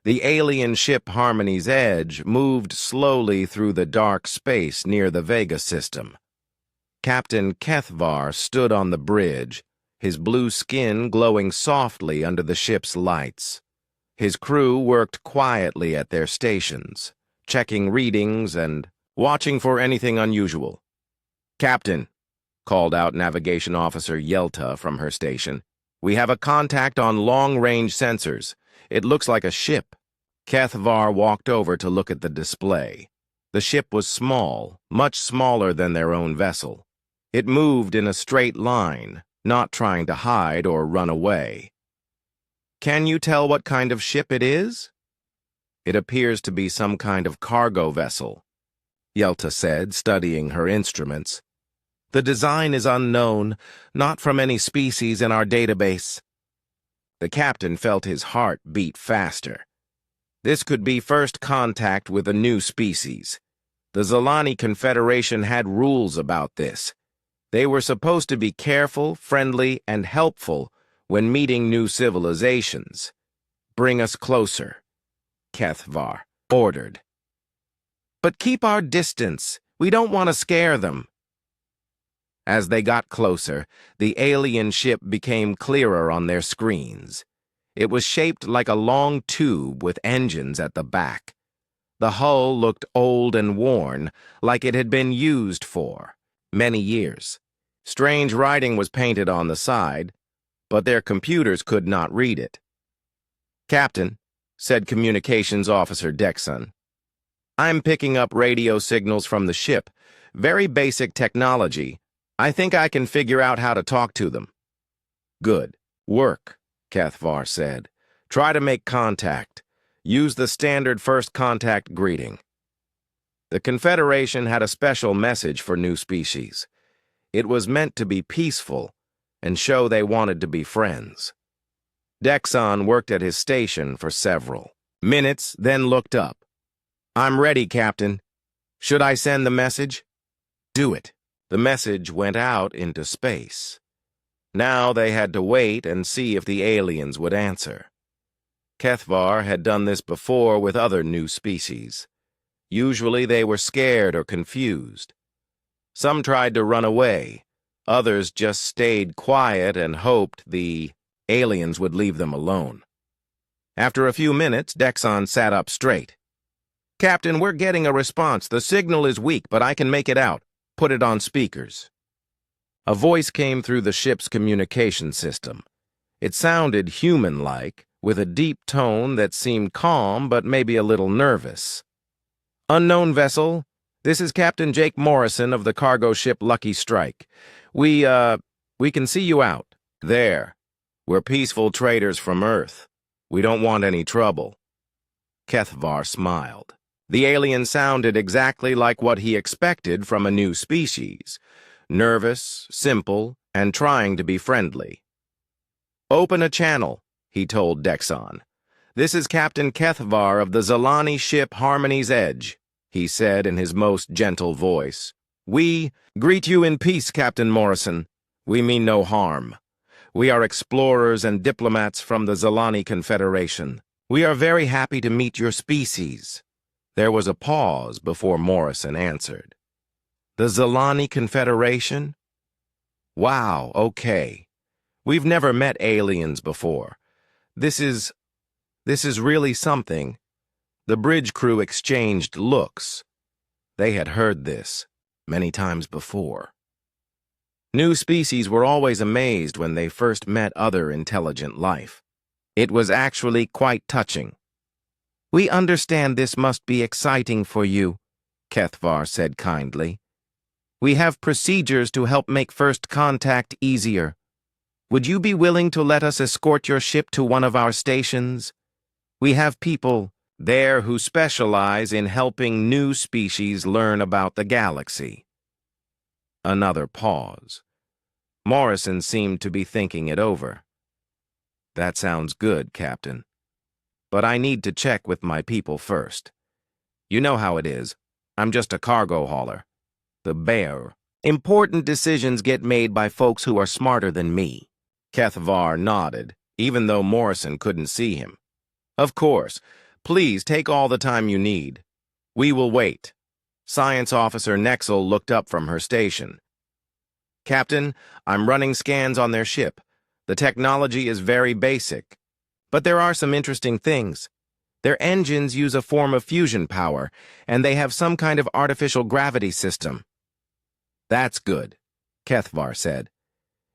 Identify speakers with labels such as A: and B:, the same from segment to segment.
A: The alien ship Harmony's Edge moved slowly through the dark space near the Vega system. Captain Kethvar stood on the bridge, his blue skin glowing softly under the ship's lights. His crew worked quietly at their stations, checking readings and watching for anything unusual. "Captain," called out Navigation Officer Yelta from her station, "we have a contact on long-range sensors. It looks like a ship." Kethvar walked over to look at the display. The ship was small, much smaller than their own vessel. It moved in a straight line, not trying to hide or run away. "Can you tell what kind of ship it is?" "It appears to be some kind of cargo vessel," Yelta said, studying her instruments. "The design is unknown, not from any species in our database." The captain felt his heart beat faster. This could be first contact with a new species. The Zalani Confederation had rules about this. They were supposed to be careful, friendly, and helpful when meeting new civilizations. "Bring us closer," Kethvar ordered. "But keep our distance. We don't want to scare them." As they got closer, the alien ship became clearer on their screens. It was shaped like a long tube with engines at the back. The hull looked old and worn, like it had been used for many years. Strange writing was painted on the side, but their computers could not read it. "Captain," said Communications Officer Dexon, "I'm picking up radio signals from the ship. Very basic technology. I think I can figure out how to talk to them." "Good work," Kethvar said. "Try to make contact. Use the standard first contact greeting." The Confederation had a special message for new species. It was meant to be peaceful and show they wanted to be friends. Dexon worked at his station for several minutes, then looked up. "I'm ready, Captain. Should I send the message?" "Do it." The message went out into space. Now they had to wait and see if the aliens would answer. Kethvar had done this before with other new species. Usually they were scared or confused. Some tried to run away. Others just stayed quiet and hoped the aliens would leave them alone. After a few minutes, Dexon sat up straight. "Captain, we're getting a response. The signal is weak, but I can make it out. Put it on speakers." A voice came through the ship's communication system. It sounded human-like, with a deep tone that seemed calm but maybe a little nervous. "Unknown vessel, this is Captain Jake Morrison of the cargo ship Lucky Strike. We can see you out. There. We're peaceful traders from Earth. We don't want any trouble." Kethvar smiled. The alien sounded exactly like what he expected from a new species. Nervous, simple, and trying to be friendly. "Open a channel," he told Dexon. "This is Captain Kethvar of the Zalani ship Harmony's Edge," he said in his most gentle voice. "We greet you in peace, Captain Morrison. We mean no harm. We are explorers and diplomats from the Zalani Confederation. We are very happy to meet your species." There was a pause before Morrison answered. "The Zalani Confederation? Wow, okay. We've never met aliens before. This is really something." The bridge crew exchanged looks. They had heard this many times before. New species were always amazed when they first met other intelligent life. It was actually quite touching. "We understand this must be exciting for you," Kethvar said kindly. "We have procedures to help make first contact easier. Would you be willing to let us escort your ship to one of our stations? We have people there who specialize in helping new species learn about the galaxy." Another pause. Morrison seemed to be thinking it over. "That sounds good, Captain. But I need to check with my people first. You know how it is. I'm just a cargo hauler. The bear. Important decisions get made by folks who are smarter than me." Kethvar nodded, even though Morrison couldn't see him. "Of course, Please take all the time you need. We will wait. Science Officer Nexel looked up from her station. Captain, I'm running scans on their ship. The technology is very basic. But there are some interesting things. Their engines use a form of fusion power, and they have some kind of artificial gravity system. That's good, Kethvar said.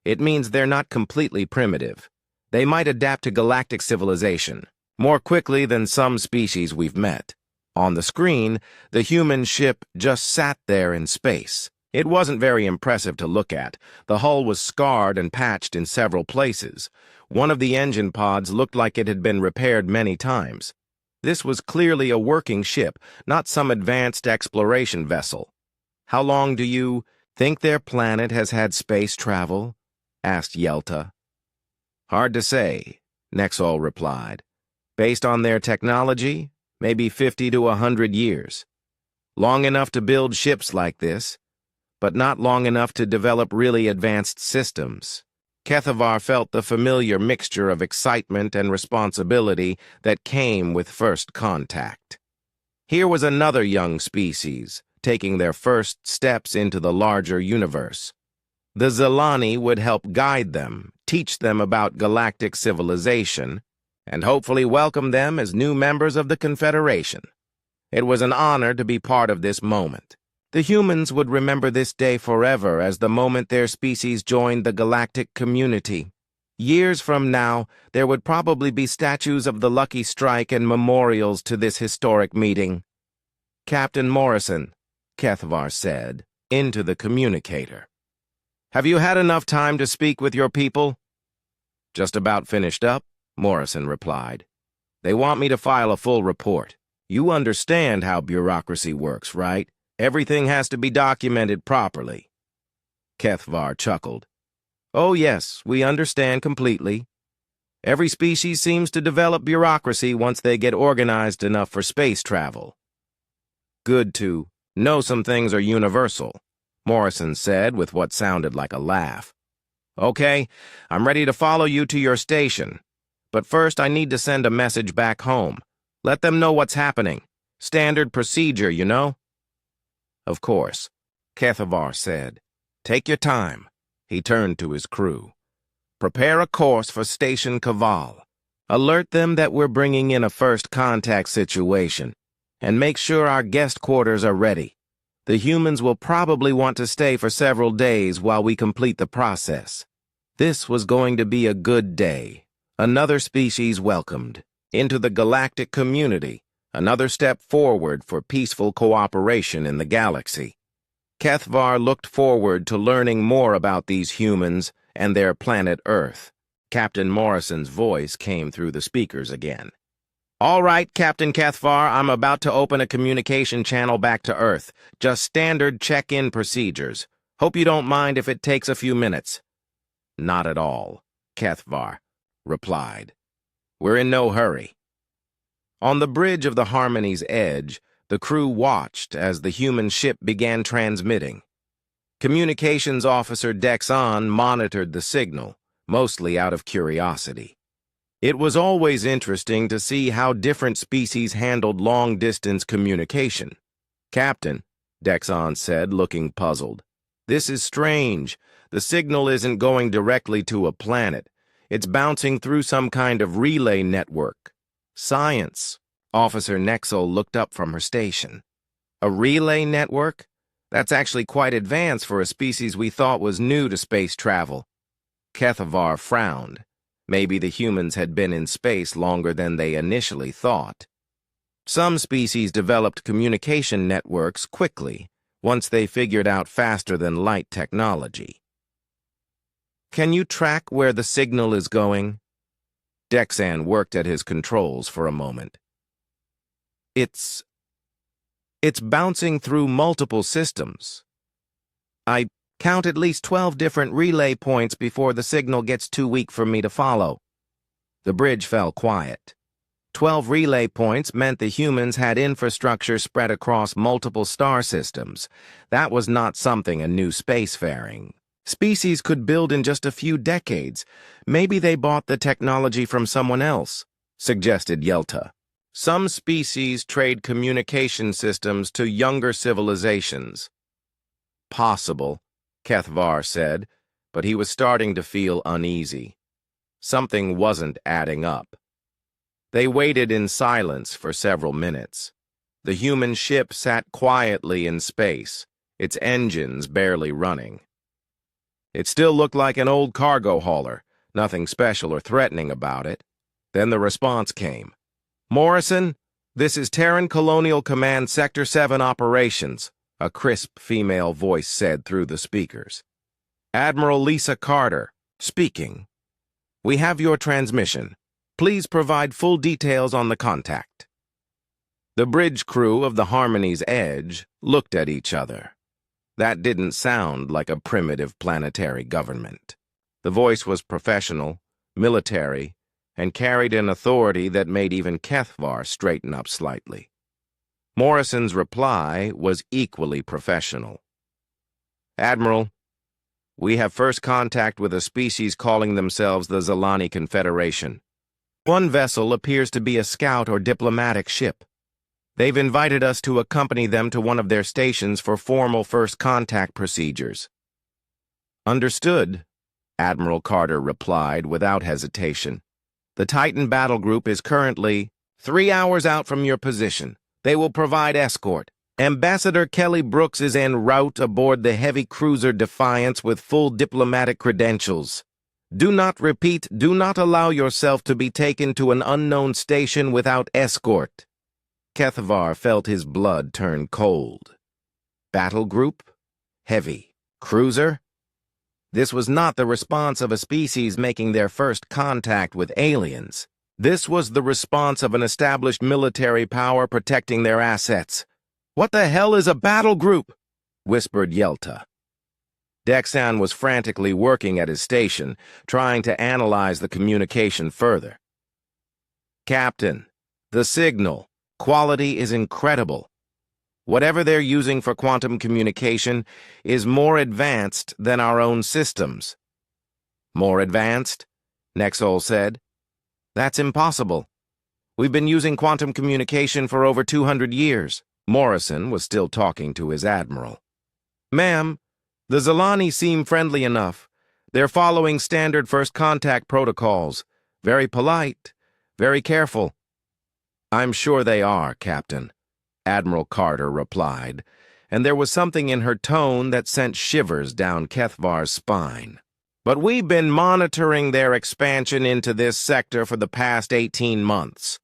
A: It means they're not completely primitive. They might adapt to galactic civilization more quickly than some species we've met. On the screen, the human ship just sat there in space. It wasn't very impressive to look at. The hull was scarred and patched in several places. One of the engine pods looked like it had been repaired many times. This was clearly a working ship, not some advanced exploration vessel. How long do you think their planet has had space travel? Asked Yelta. Hard to say, Nexol replied. Based on their technology, maybe 50 to 100 years. Long enough to build ships like this, but not long enough to develop really advanced systems. Kethavar felt the familiar mixture of excitement and responsibility that came with first contact. Here was another young species, taking their first steps into the larger universe. The Zelani would help guide them, teach them about galactic civilization, and hopefully welcome them as new members of the Confederation. It was an honor to be part of this moment. The humans would remember this day forever as the moment their species joined the galactic community. Years from now, there would probably be statues of the Lucky Strike and memorials to this historic meeting. Captain Morrison, Kethvar said, into the communicator. Have you had enough time to speak with your people? Just about finished up, Morrison replied. They want me to file a full report. You understand how bureaucracy works, right? Everything has to be documented properly. Kethvar chuckled. Oh yes, we understand completely. Every species seems to develop bureaucracy once they get organized enough for space travel. Good to know some things are universal, Morrison said with what sounded like a laugh. Okay, I'm ready to follow you to your station. But first I need to send a message back home. Let them know what's happening. Standard procedure, you know? Of course, Kethavar said. Take your time. He turned to his crew. Prepare a course for Station Kaval. Alert them that we're bringing in a first contact situation, and make sure our guest quarters are ready. The humans will probably want to stay for several days while we complete the process. This was going to be a good day. Another species welcomed into the galactic community. Another step forward for peaceful cooperation in the galaxy. Kethvar looked forward to learning more about these humans and their planet Earth. Captain Morrison's voice came through the speakers again. All right, Captain Kethvar, I'm about to open a communication channel back to Earth. Just standard check-in procedures. Hope you don't mind if it takes a few minutes. Not at all, Kethvar replied. We're in no hurry. On the bridge of the Harmony's edge, the crew watched as the human ship began transmitting. Communications Officer Dexon monitored the signal, mostly out of curiosity. It was always interesting to see how different species handled long-distance communication. Captain, Dexon said, looking puzzled. This is strange. The signal isn't going directly to a planet. It's bouncing through some kind of relay network. Science. Officer Nexel looked up from her station. A relay network? That's actually quite advanced for a species we thought was new to space travel. Kethavar frowned. Maybe the humans had been in space longer than they initially thought. Some species developed communication networks quickly, once they figured out faster-than-light technology. Can you track where the signal is going? Dexan worked at his controls for a moment. It's bouncing through multiple systems. I count at least 12 different relay points before the signal gets too weak for me to follow. The bridge fell quiet. 12 relay points meant the humans had infrastructure spread across multiple star systems. That was not something a new spacefaring species could build in just a few decades. Maybe they bought the technology from someone else, suggested Yelta. Some species trade communication systems to younger civilizations. Possible, Kethvar said, but he was starting to feel uneasy. Something wasn't adding up. They waited in silence for several minutes. The human ship sat quietly in space, its engines barely running. It still looked like an old cargo hauler, nothing special or threatening about it. Then the response came. "Morrison, this is Terran Colonial Command Sector 7 Operations," a crisp female voice said through the speakers. "Admiral Lisa Carter, speaking. We have your transmission. Please provide full details on the contact." The bridge crew of the Harmony's Edge looked at each other. That didn't sound like a primitive planetary government. The voice was professional, military, and carried an authority that made even Kethvar straighten up slightly. Morrison's reply was equally professional. "Admiral, we have first contact with a species calling themselves the Zalani Confederation. One vessel appears to be a scout or diplomatic ship. They've invited us to accompany them to one of their stations for formal first contact procedures." "Understood," Admiral Carter replied without hesitation. "The Titan battle group is currently 3 hours out from your position. They will provide escort. Ambassador Kelly Brooks is en route aboard the heavy cruiser Defiance with full diplomatic credentials. Do not allow yourself to be taken to an unknown station without escort." Kethvar felt his blood turn cold. Battle group? Heavy. Cruiser? This was not the response of a species making their first contact with aliens. This was the response of an established military power protecting their assets. "What the hell is a battle group?" whispered Yelta. Dexan was frantically working at his station, trying to analyze the communication further. "Captain, the signal. Quality is incredible. Whatever they're using for quantum communication is more advanced than our own systems." "More advanced?" Nexol said. "That's impossible. We've been using quantum communication for over 200 years. Morrison was still talking to his admiral. "Ma'am, the Zalani seem friendly enough. They're following standard first contact protocols. Very polite, very careful." "I'm sure they are, Captain," Admiral Carter replied, and there was something in her tone that sent shivers down Kethvar's spine. "But we've been monitoring their expansion into this sector for the past 18 months.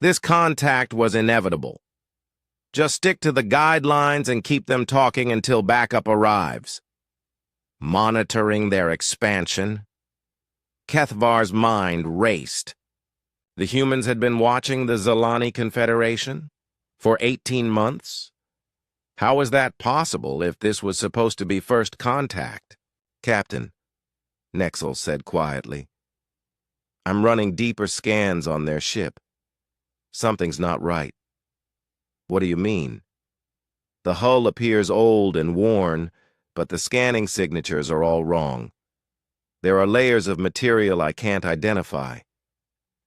A: This contact was inevitable. Just stick to the guidelines and keep them talking until backup arrives." Monitoring their expansion? Kethvar's mind raced. The humans had been watching the Zalani Confederation for 18 months? How was that possible if this was supposed to be first contact? "Captain," Nexel said quietly, "I'm running deeper scans on their ship. Something's not right." "What do you mean?" "The hull appears old and worn, but the scanning signatures are all wrong. There are layers of material I can't identify.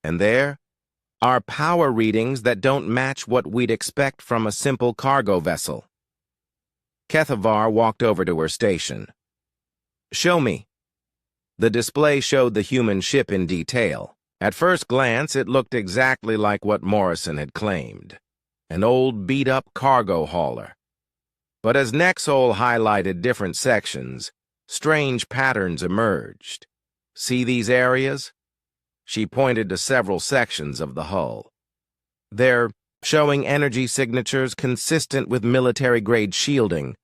A: And there are power readings that don't match what we'd expect from a simple cargo vessel." Kethvar walked over to her station. "Show me." The display showed the human ship in detail. At first glance, it looked exactly like what Morrison had claimed. An old beat-up cargo hauler. But as Nexol highlighted different sections, strange patterns emerged. "See these areas?" She pointed to several sections of the hull. "They're showing energy signatures consistent with military-grade shielding.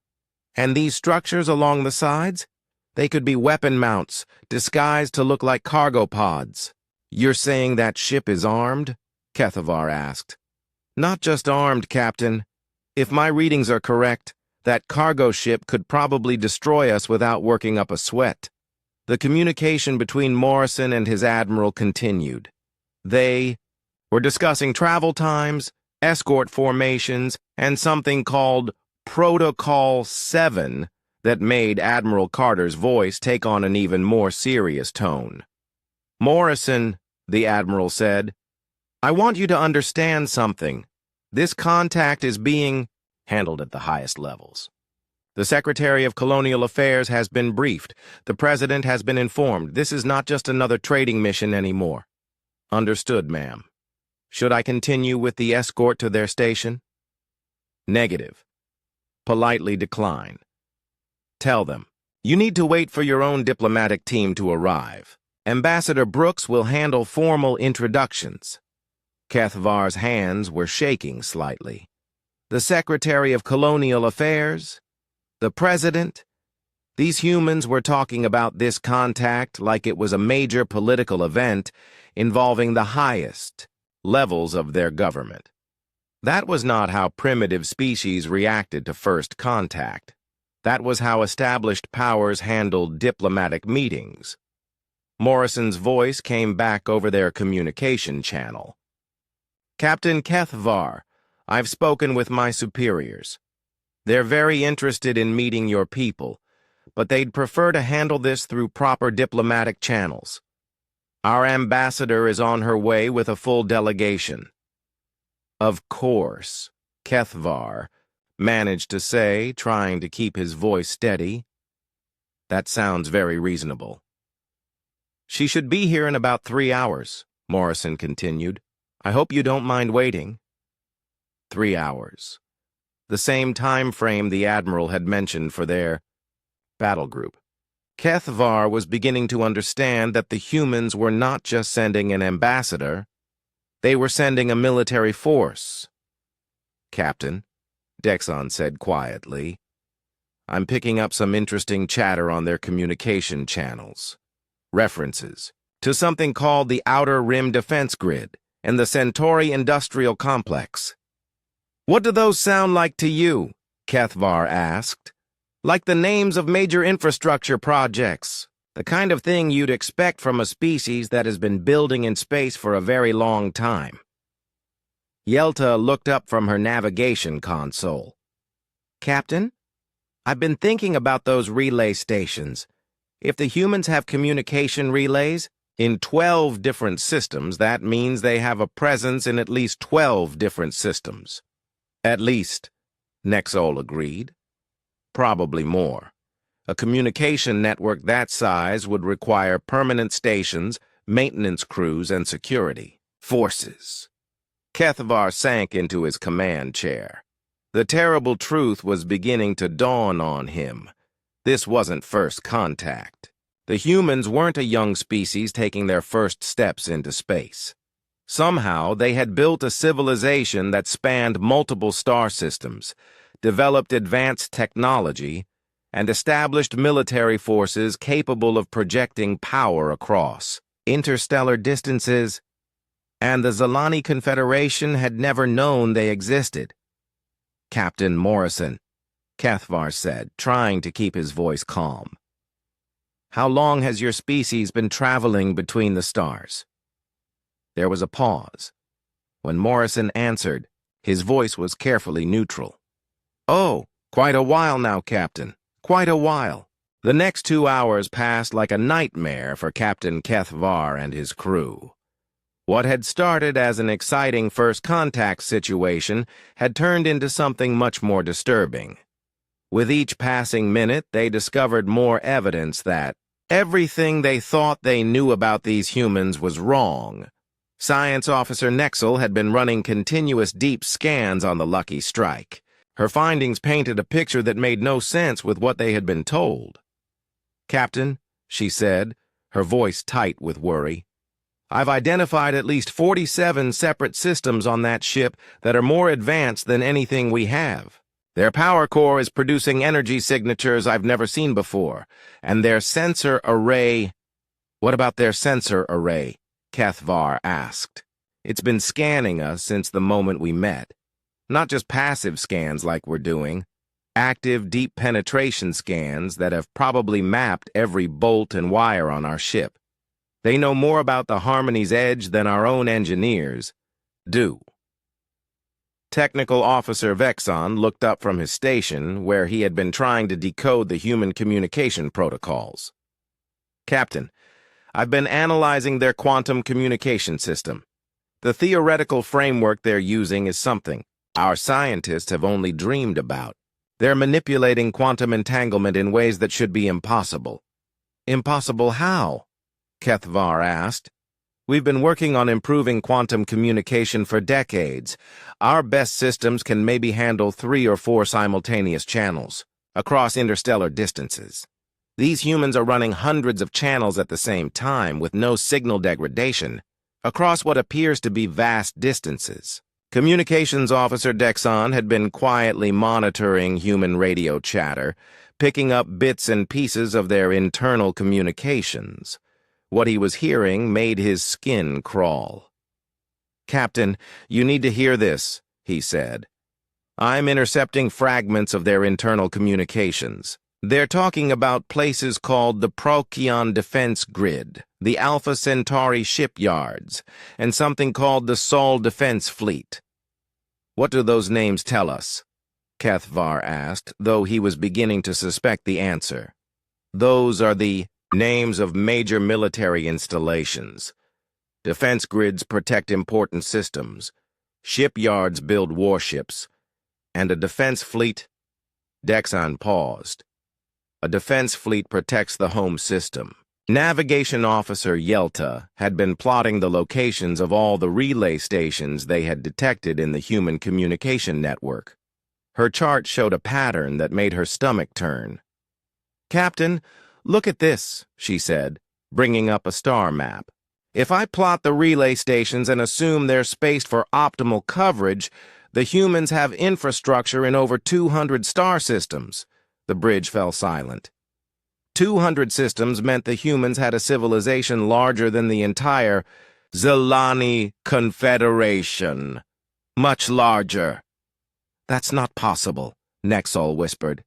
A: And these structures along the sides? They could be weapon mounts, disguised to look like cargo pods." "You're saying that ship is armed?" Kethvar asked. "Not just armed, Captain. If my readings are correct, that cargo ship could probably destroy us without working up a sweat." The communication between Morrison and his admiral continued. They were discussing travel times, escort formations, and something called Protocol 7 that made Admiral Carter's voice take on an even more serious tone. "Morrison," the admiral said, I want you to understand something. This contact is being handled at the highest levels. The Secretary of Colonial Affairs has been briefed. The President has been informed. This is not just another trading mission anymore. Understood, ma'am. Should I continue with the escort to their station? Negative. Politely decline. Tell them, you need to wait for your own diplomatic team to arrive. Ambassador Brooks will handle formal introductions. Kethvar's hands were shaking slightly. The Secretary of Colonial Affairs? The President? These humans were talking about this contact like it was a major political event involving the highest levels of their government. That was not how primitive species reacted to first contact. That was how established powers handled diplomatic meetings. Morrison's voice came back over their communication channel. Captain Kethvar, I've spoken with my superiors. They're very interested in meeting your people, but they'd prefer to handle this through proper diplomatic channels. Our ambassador is on her way with a full delegation. Of course, Kethvar managed to say, trying to keep his voice steady. That sounds very reasonable. She should be here in about 3 hours, Morrison continued. I hope you don't mind waiting. 3 hours. The same time frame the Admiral had mentioned for their battle group. Kethvar was beginning to understand that the humans were not just sending an ambassador, they were sending a military force. Captain, Dexon said quietly, I'm picking up some interesting chatter on their communication channels. References to something called the Outer Rim Defense Grid and the Centauri Industrial Complex. What do those sound like to you? Kethvar asked. Like the names of major infrastructure projects, the kind of thing you'd expect from a species that has been building in space for a very long time. Yelta looked up from her navigation console. Captain, I've been thinking about those relay stations. If the humans have communication relays in 12 different systems, that means they have a presence in at least 12 different systems. At least, Nexol agreed. Probably more. A communication network that size would require permanent stations, maintenance crews, and security forces. Kethvar sank into his command chair. The terrible truth was beginning to dawn on him. This wasn't first contact. The humans weren't a young species taking their first steps into space. Somehow, they had built a civilization that spanned multiple star systems, developed advanced technology, and established military forces capable of projecting power across interstellar distances, and the Zalani Confederation had never known they existed. Captain Morrison, Kethvar said, trying to keep his voice calm. How long has your species been traveling between the stars? There was a pause. When Morrison answered, his voice was carefully neutral. Oh, quite a while now, Captain. Quite a while. The next 2 hours passed like a nightmare for Captain Kethvar and his crew. What had started as an exciting first contact situation had turned into something much more disturbing. With each passing minute, they discovered more evidence that everything they thought they knew about these humans was wrong. Science Officer Nexel had been running continuous deep scans on the Lucky Strike. Her findings painted a picture that made no sense with what they had been told. Captain, she said, her voice tight with worry, I've identified at least 47 separate systems on that ship that are more advanced than anything we have. Their power core is producing energy signatures I've never seen before, and their sensor array— What about their sensor array? Kethvar asked. It's been scanning us since the moment we met. Not just passive scans like we're doing, active deep penetration scans that have probably mapped every bolt and wire on our ship. They know more about the Harmony's edge than our own engineers do. Technical Officer Vexon looked up from his station where he had been trying to decode the human communication protocols. Captain, I've been analyzing their quantum communication system. The theoretical framework they're using is something our scientists have only dreamed about. They're manipulating quantum entanglement in ways that should be impossible. Impossible how? Kethvar asked. We've been working on improving quantum communication for decades. Our best systems can maybe handle 3 or 4 simultaneous channels across interstellar distances. These humans are running hundreds of channels at the same time with no signal degradation across what appears to be vast distances. Communications Officer Dexon had been quietly monitoring human radio chatter, picking up bits and pieces of their internal communications. What he was hearing made his skin crawl. "Captain, you need to hear this," he said. "I'm intercepting fragments of their internal communications. They're talking about places called the Procyon Defense Grid, the Alpha Centauri shipyards, and something called the Sol Defense Fleet." "What do those names tell us?" Kethvar asked, though he was beginning to suspect the answer. "Those are the names of major military installations. Defense grids protect important systems. Shipyards build warships. And a defense fleet—" Dexon paused. "A defense fleet protects the home system." Navigation Officer Yelta had been plotting the locations of all the relay stations they had detected in the human communication network. Her chart showed a pattern that made her stomach turn. "Captain, look at this," she said, bringing up a star map. "If I plot the relay stations and assume they're spaced for optimal coverage, the humans have infrastructure in over 200 star systems." The bridge fell silent. 200 systems meant the humans had a civilization larger than the entire Zelani Confederation. Much larger. "That's not possible," Nexol whispered.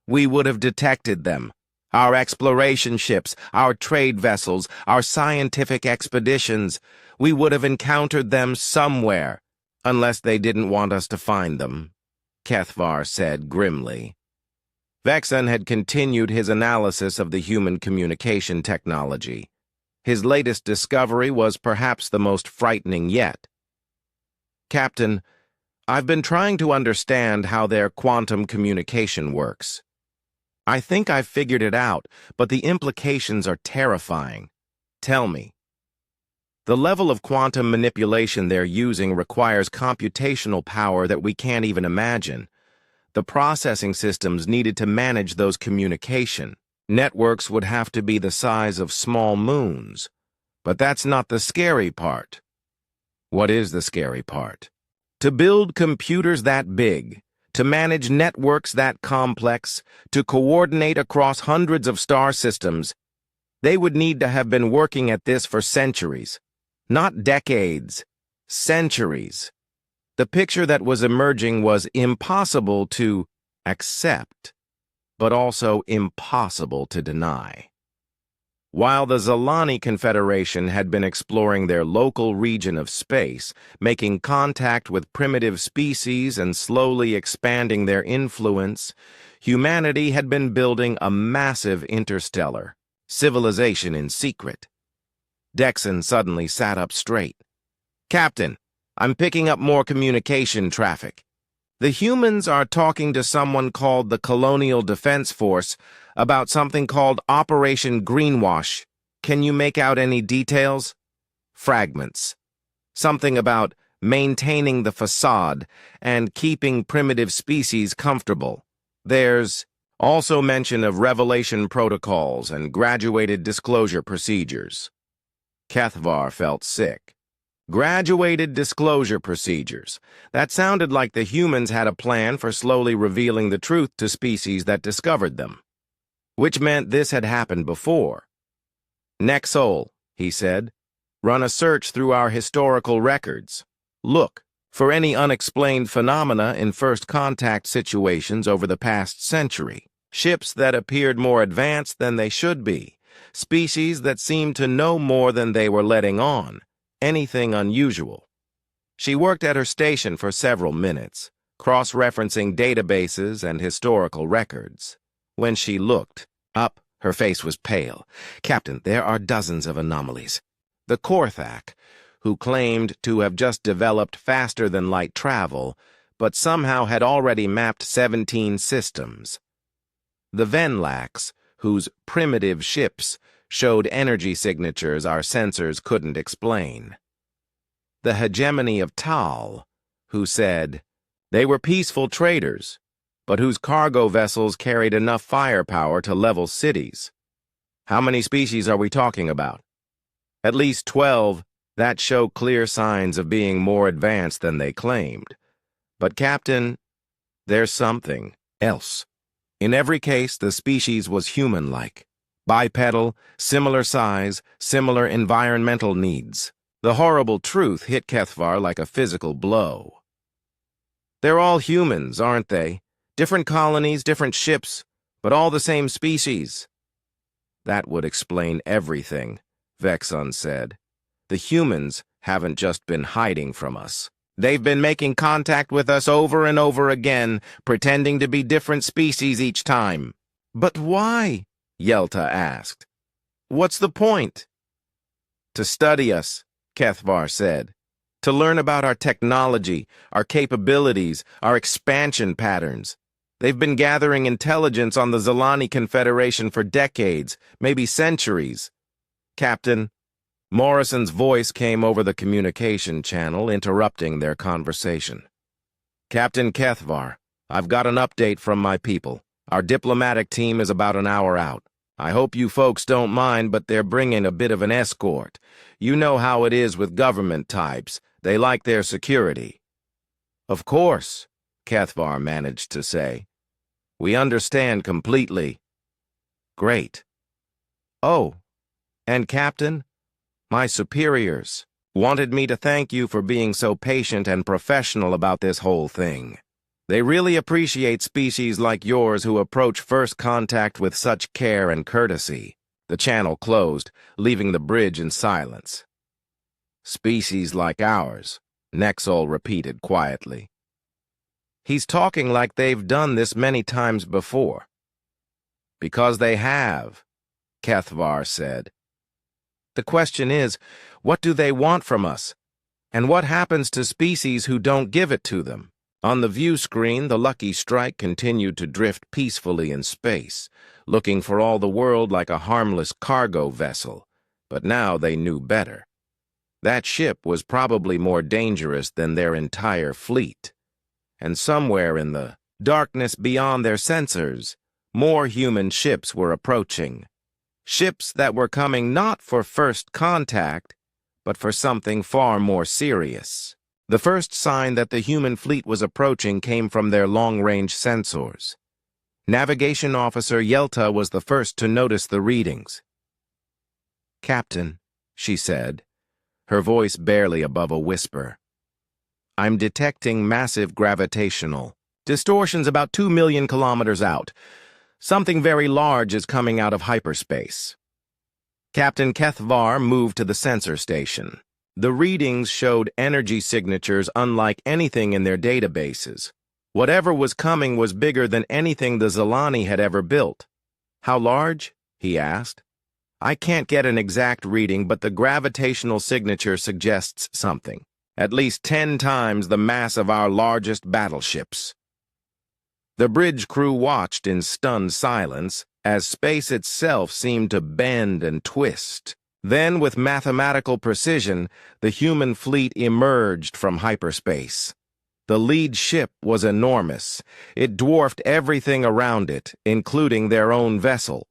A: "We would have detected them. Our exploration ships, our trade vessels, our scientific expeditions. We would have encountered them somewhere, unless they didn't want us to find them," Kethvar said grimly. Vexen had continued his analysis of the human communication technology. His latest discovery was perhaps the most frightening yet. "Captain, I've been trying to understand how their quantum communication works. I think I've figured it out, but the implications are terrifying. Tell me." "The level of quantum manipulation they're using requires computational power that we can't even imagine. The processing systems needed to manage those communication networks would have to be the size of small moons. But that's not the scary part." "What is the scary part?" "To build computers that big, to manage networks that complex, to coordinate across hundreds of star systems, they would need to have been working at this for centuries. Not decades, centuries." The picture that was emerging was impossible to accept, but also impossible to deny. While the Zelani Confederation had been exploring their local region of space, making contact with primitive species and slowly expanding their influence, humanity had been building a massive interstellar civilization in secret. Dexon suddenly sat up straight. "Captain, I'm picking up more communication traffic. The humans are talking to someone called the Colonial Defense Force about something called Operation Greenwash. Can you make out any details?" "Fragments. Something about maintaining the facade and keeping primitive species comfortable. There's also mention of revelation protocols and graduated disclosure procedures." Kethvar felt sick. Graduated disclosure procedures. That sounded like the humans had a plan for slowly revealing the truth to species that discovered them. Which meant this had happened before. "Nexol," he said, "run a search through our historical records. Look for any unexplained phenomena in first contact situations over the past century. Ships that appeared more advanced than they should be. Species that seemed to know more than they were letting on. Anything unusual." She worked at her station for several minutes, cross-referencing databases and historical records. When she looked up, her face was pale. "Captain, there are dozens of anomalies. The Korthak, who claimed to have just developed faster-than-light travel, but somehow had already mapped 17 systems. The Venlax, whose primitive ships showed energy signatures our sensors couldn't explain. The hegemony of Tal, who said they were peaceful traders, but whose cargo vessels carried enough firepower to level cities. How many species are we talking about? At least 12 that show clear signs of being more advanced than they claimed. But, Captain, there's something else. In every case, the species was human-like. Bipedal, similar size, similar environmental needs. The horrible truth hit Kethvar like a physical blow. They're all humans, aren't they? Different colonies, different ships, but all the same species. That would explain everything, Vexon said. The humans haven't just been hiding from us. They've been making contact with us over and over again, pretending to be different species each time. But why? Yelta asked. What's the point? To study us, Kethvar said. To learn about our technology, our capabilities, our expansion patterns. They've been gathering intelligence on the Zilani Confederation for decades, maybe centuries. Captain, Morrison's voice came over the communication channel, interrupting their conversation. Captain Kethvar, I've got an update from my people. Our diplomatic team is about an hour out. I hope you folks don't mind, but they're bringing a bit of an escort. You know how it is with government types. They like their security. Of course, Kethvar managed to say. We understand completely. Great. Oh, and Captain, my superiors wanted me to thank you for being so patient and professional about this whole thing. They really appreciate species like yours who approach first contact with such care and courtesy. The channel closed, leaving the bridge in silence. Species like ours, Nexol repeated quietly. He's talking like they've done this many times before. Because they have, Kethvar said. The question is, what do they want from us? And what happens to species who don't give it to them? On the view screen, the Lucky Strike continued to drift peacefully in space, looking for all the world like a harmless cargo vessel. But now they knew better. That ship was probably more dangerous than their entire fleet. And somewhere in the darkness beyond their sensors, more human ships were approaching. Ships that were coming not for first contact, but for something far more serious. The first sign that the human fleet was approaching came from their long-range sensors. Navigation Officer Yelta was the first to notice the readings. Captain, she said, her voice barely above a whisper. I'm detecting massive gravitational distortions about 2 million kilometers out. Something very large is coming out of hyperspace. Captain Kethvar moved to the sensor station. The readings showed energy signatures unlike anything in their databases. Whatever was coming was bigger than anything the Zilani had ever built. How large? He asked. I can't get an exact reading, but the gravitational signature suggests something. At least 10 times the mass of our largest battleships. The bridge crew watched in stunned silence as space itself seemed to bend and twist. Then, with mathematical precision, the human fleet emerged from hyperspace. The lead ship was enormous. It dwarfed everything around it, including their own vessel.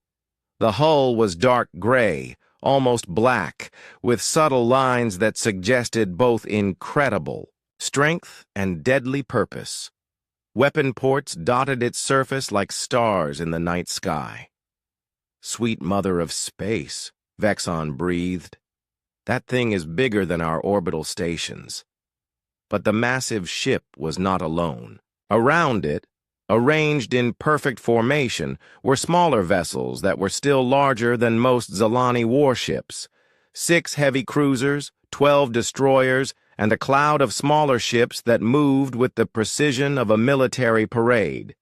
A: The hull was dark gray, almost black, with subtle lines that suggested both incredible strength and deadly purpose. Weapon ports dotted its surface like stars in the night sky. Sweet mother of space, Vexon breathed. That thing is bigger than our orbital stations. But the massive ship was not alone. Around it, arranged in perfect formation, were smaller vessels that were still larger than most Zilani warships. 6 heavy cruisers, 12 destroyers, and a cloud of smaller ships that moved with the precision of a military parade.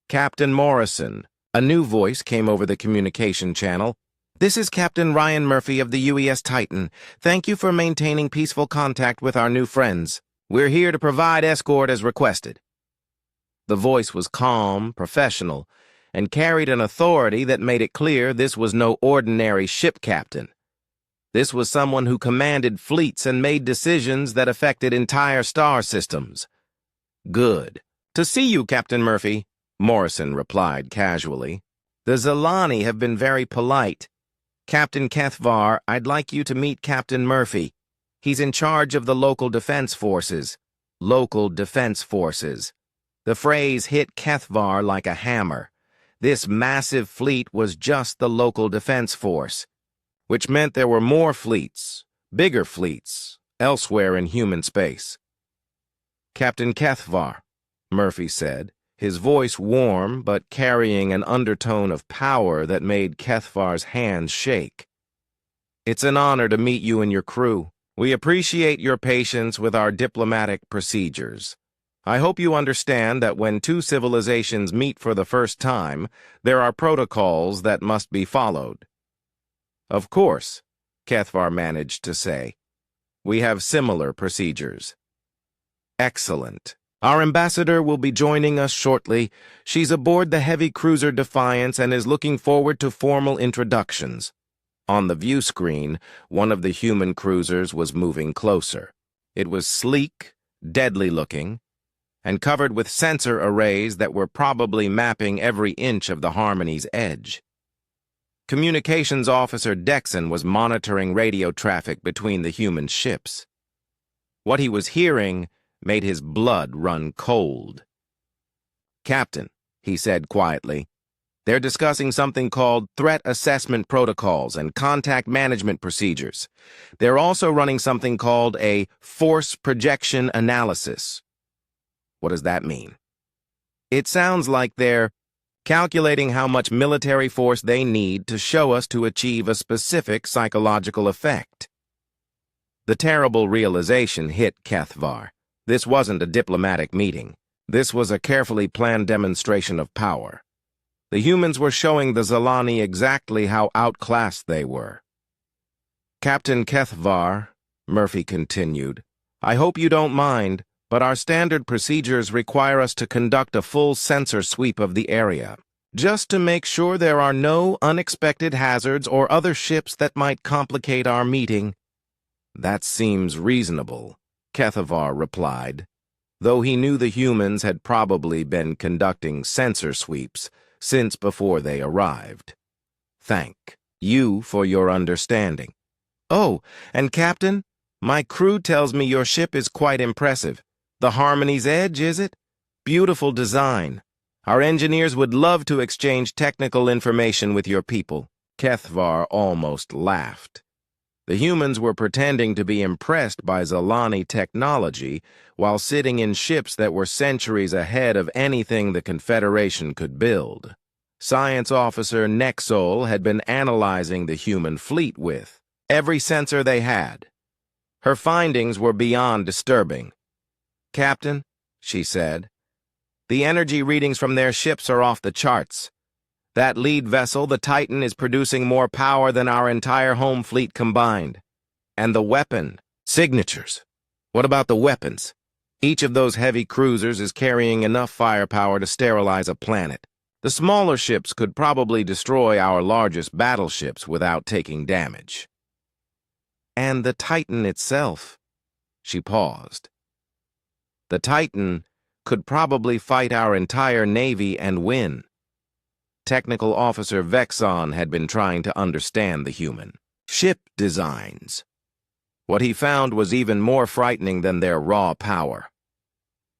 A: Captain Morrison, a new voice came over the communication channel. This is Captain Ryan Murphy of the UES Titan. Thank you for maintaining peaceful contact with our new friends. We're here to provide escort as requested. The voice was calm, professional, and carried an authority that made it clear this was no ordinary ship captain. This was someone who commanded fleets and made decisions that affected entire star systems. Good. To see you, Captain Murphy, Morrison replied casually. The Zilani have been very polite. Captain Kethvar, I'd like you to meet Captain Murphy. He's in charge of the local defense forces. Local defense forces. The phrase hit Kethvar like a hammer. This massive fleet was just the local defense force, which meant there were more fleets, bigger fleets, elsewhere in human space. Captain Kethvar, Murphy said, his voice warm but carrying an undertone of power that made Kethvar's hands shake. It's an honor to meet you and your crew. We appreciate your patience with our diplomatic procedures. I hope you understand that when two civilizations meet for the first time, there are protocols that must be followed. Of course, Kethvar managed to say. We have similar procedures. Excellent. Our ambassador will be joining us shortly. She's aboard the heavy cruiser Defiance and is looking forward to formal introductions. On the view screen, one of the human cruisers was moving closer. It was sleek, deadly-looking, and covered with sensor arrays that were probably mapping every inch of the Harmony's edge. Communications Officer Dexon was monitoring radio traffic between the human ships. What he was hearing made his blood run cold. Captain, he said quietly, they're discussing something called threat assessment protocols and contact management procedures. They're also running something called a force projection analysis. What does that mean? It sounds like they're calculating how much military force they need to show us to achieve a specific psychological effect. The terrible realization hit Kethvar. This wasn't a diplomatic meeting. This was a carefully planned demonstration of power. The humans were showing the Zilani exactly how outclassed they were. Captain Kethvar, Murphy continued, I hope you don't mind, but our standard procedures require us to conduct a full sensor sweep of the area, just to make sure there are no unexpected hazards or other ships that might complicate our meeting. That seems reasonable, Kethvar replied, though he knew the humans had probably been conducting sensor sweeps since before they arrived. Thank you for your understanding. Oh, and Captain, my crew tells me your ship is quite impressive. The Harmony's Edge, is it? Beautiful design. Our engineers would love to exchange technical information with your people. Kethvar almost laughed. The humans were pretending to be impressed by Zilani technology while sitting in ships that were centuries ahead of anything the Confederation could build. Science Officer Nexol had been analyzing the human fleet with every sensor they had. Her findings were beyond disturbing. Captain, she said, the energy readings from their ships are off the charts. That lead vessel, the Titan, is producing more power than our entire home fleet combined. And the weapon signatures. What about the weapons? Each of those heavy cruisers is carrying enough firepower to sterilize a planet. The smaller ships could probably destroy our largest battleships without taking damage. And the Titan itself. She paused. The Titan could probably fight our entire navy and win. Technical Officer Vexon had been trying to understand the human ship designs. What he found was even more frightening than their raw power.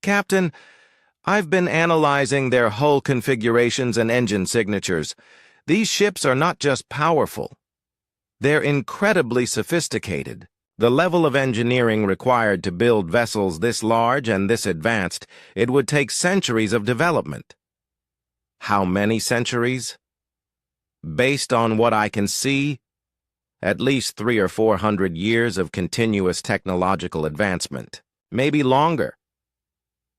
A: Captain, I've been analyzing their hull configurations and engine signatures. These ships are not just powerful. They're incredibly sophisticated. The level of engineering required to build vessels this large and this advanced, it would take centuries of development. How many centuries? Based on what I can see, at least 300 or 400 years of continuous technological advancement, maybe longer.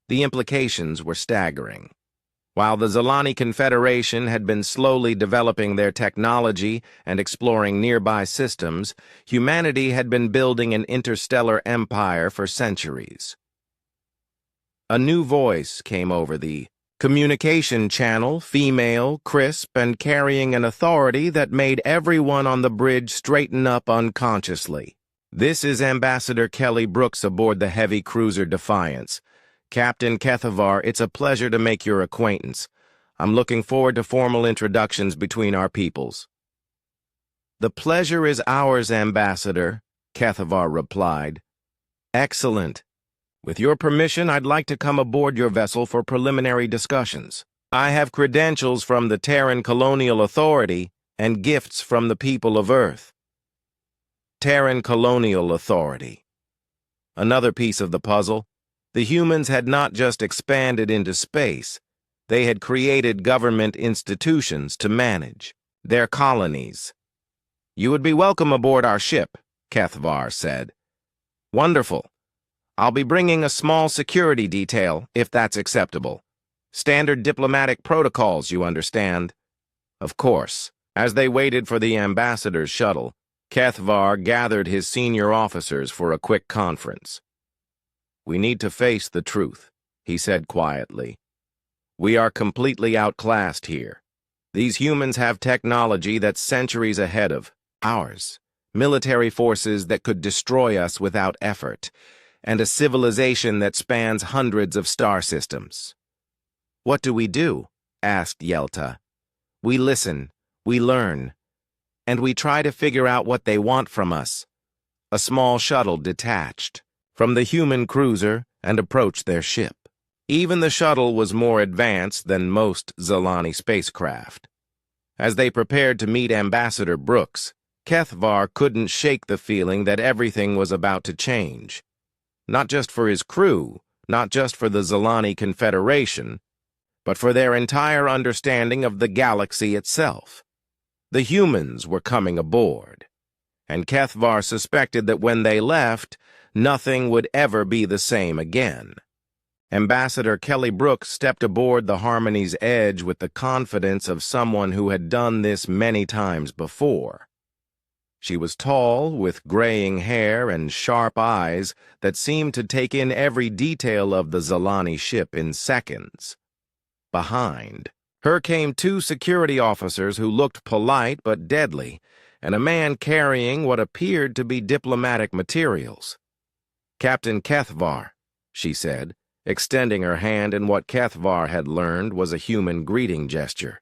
A: The implications were staggering. While the Zalani Confederation had been slowly developing their technology and exploring nearby systems, humanity had been building an interstellar empire for centuries. A new voice came over the communication channel, female, crisp, and carrying an authority that made everyone on the bridge straighten up unconsciously. "This is Ambassador Kelly Brooks aboard the heavy cruiser Defiance. Captain Kethavar, it's a pleasure to make your acquaintance. I'm looking forward to formal introductions between our peoples." "The pleasure is ours, Ambassador," Kethavar replied. "Excellent. With your permission, I'd like to come aboard your vessel for preliminary discussions. I have credentials from the Terran Colonial Authority and gifts from the people of Earth." Terran Colonial Authority. Another piece of the puzzle. The humans had not just expanded into space, they had created government institutions to manage their colonies. "You would be welcome aboard our ship," Kethavar said. "Wonderful. I'll be bringing a small security detail, if that's acceptable. Standard diplomatic protocols, you understand." Of course. As they waited for the ambassador's shuttle, Kethavar gathered his senior officers for a quick conference. "We need to face the truth," he said quietly. "We are completely outclassed here. These humans have technology that's centuries ahead of ours, military forces that could destroy us without effort, and a civilization that spans hundreds of star systems." "What do we do?" asked Yelta. "We listen, we learn, and we try to figure out what they want from us." A small shuttle detached from the human cruiser and approached their ship. Even the shuttle was more advanced than most Zalani spacecraft. As they prepared to meet Ambassador Brooks, Kethavar couldn't shake the feeling that everything was about to change. Not just for his crew, not just for the Zalani Confederation, but for their entire understanding of the galaxy itself. The humans were coming aboard, and Kethavar suspected that when they left, nothing would ever be the same again. Ambassador Kelly Brooks stepped aboard the Harmony's Edge with the confidence of someone who had done this many times before. She was tall, with graying hair and sharp eyes that seemed to take in every detail of the Zalani ship in seconds. Behind her came two security officers who looked polite but deadly, and a man carrying what appeared to be diplomatic materials. "Captain Kethavar," she said, extending her hand in what Kethavar had learned was a human greeting gesture.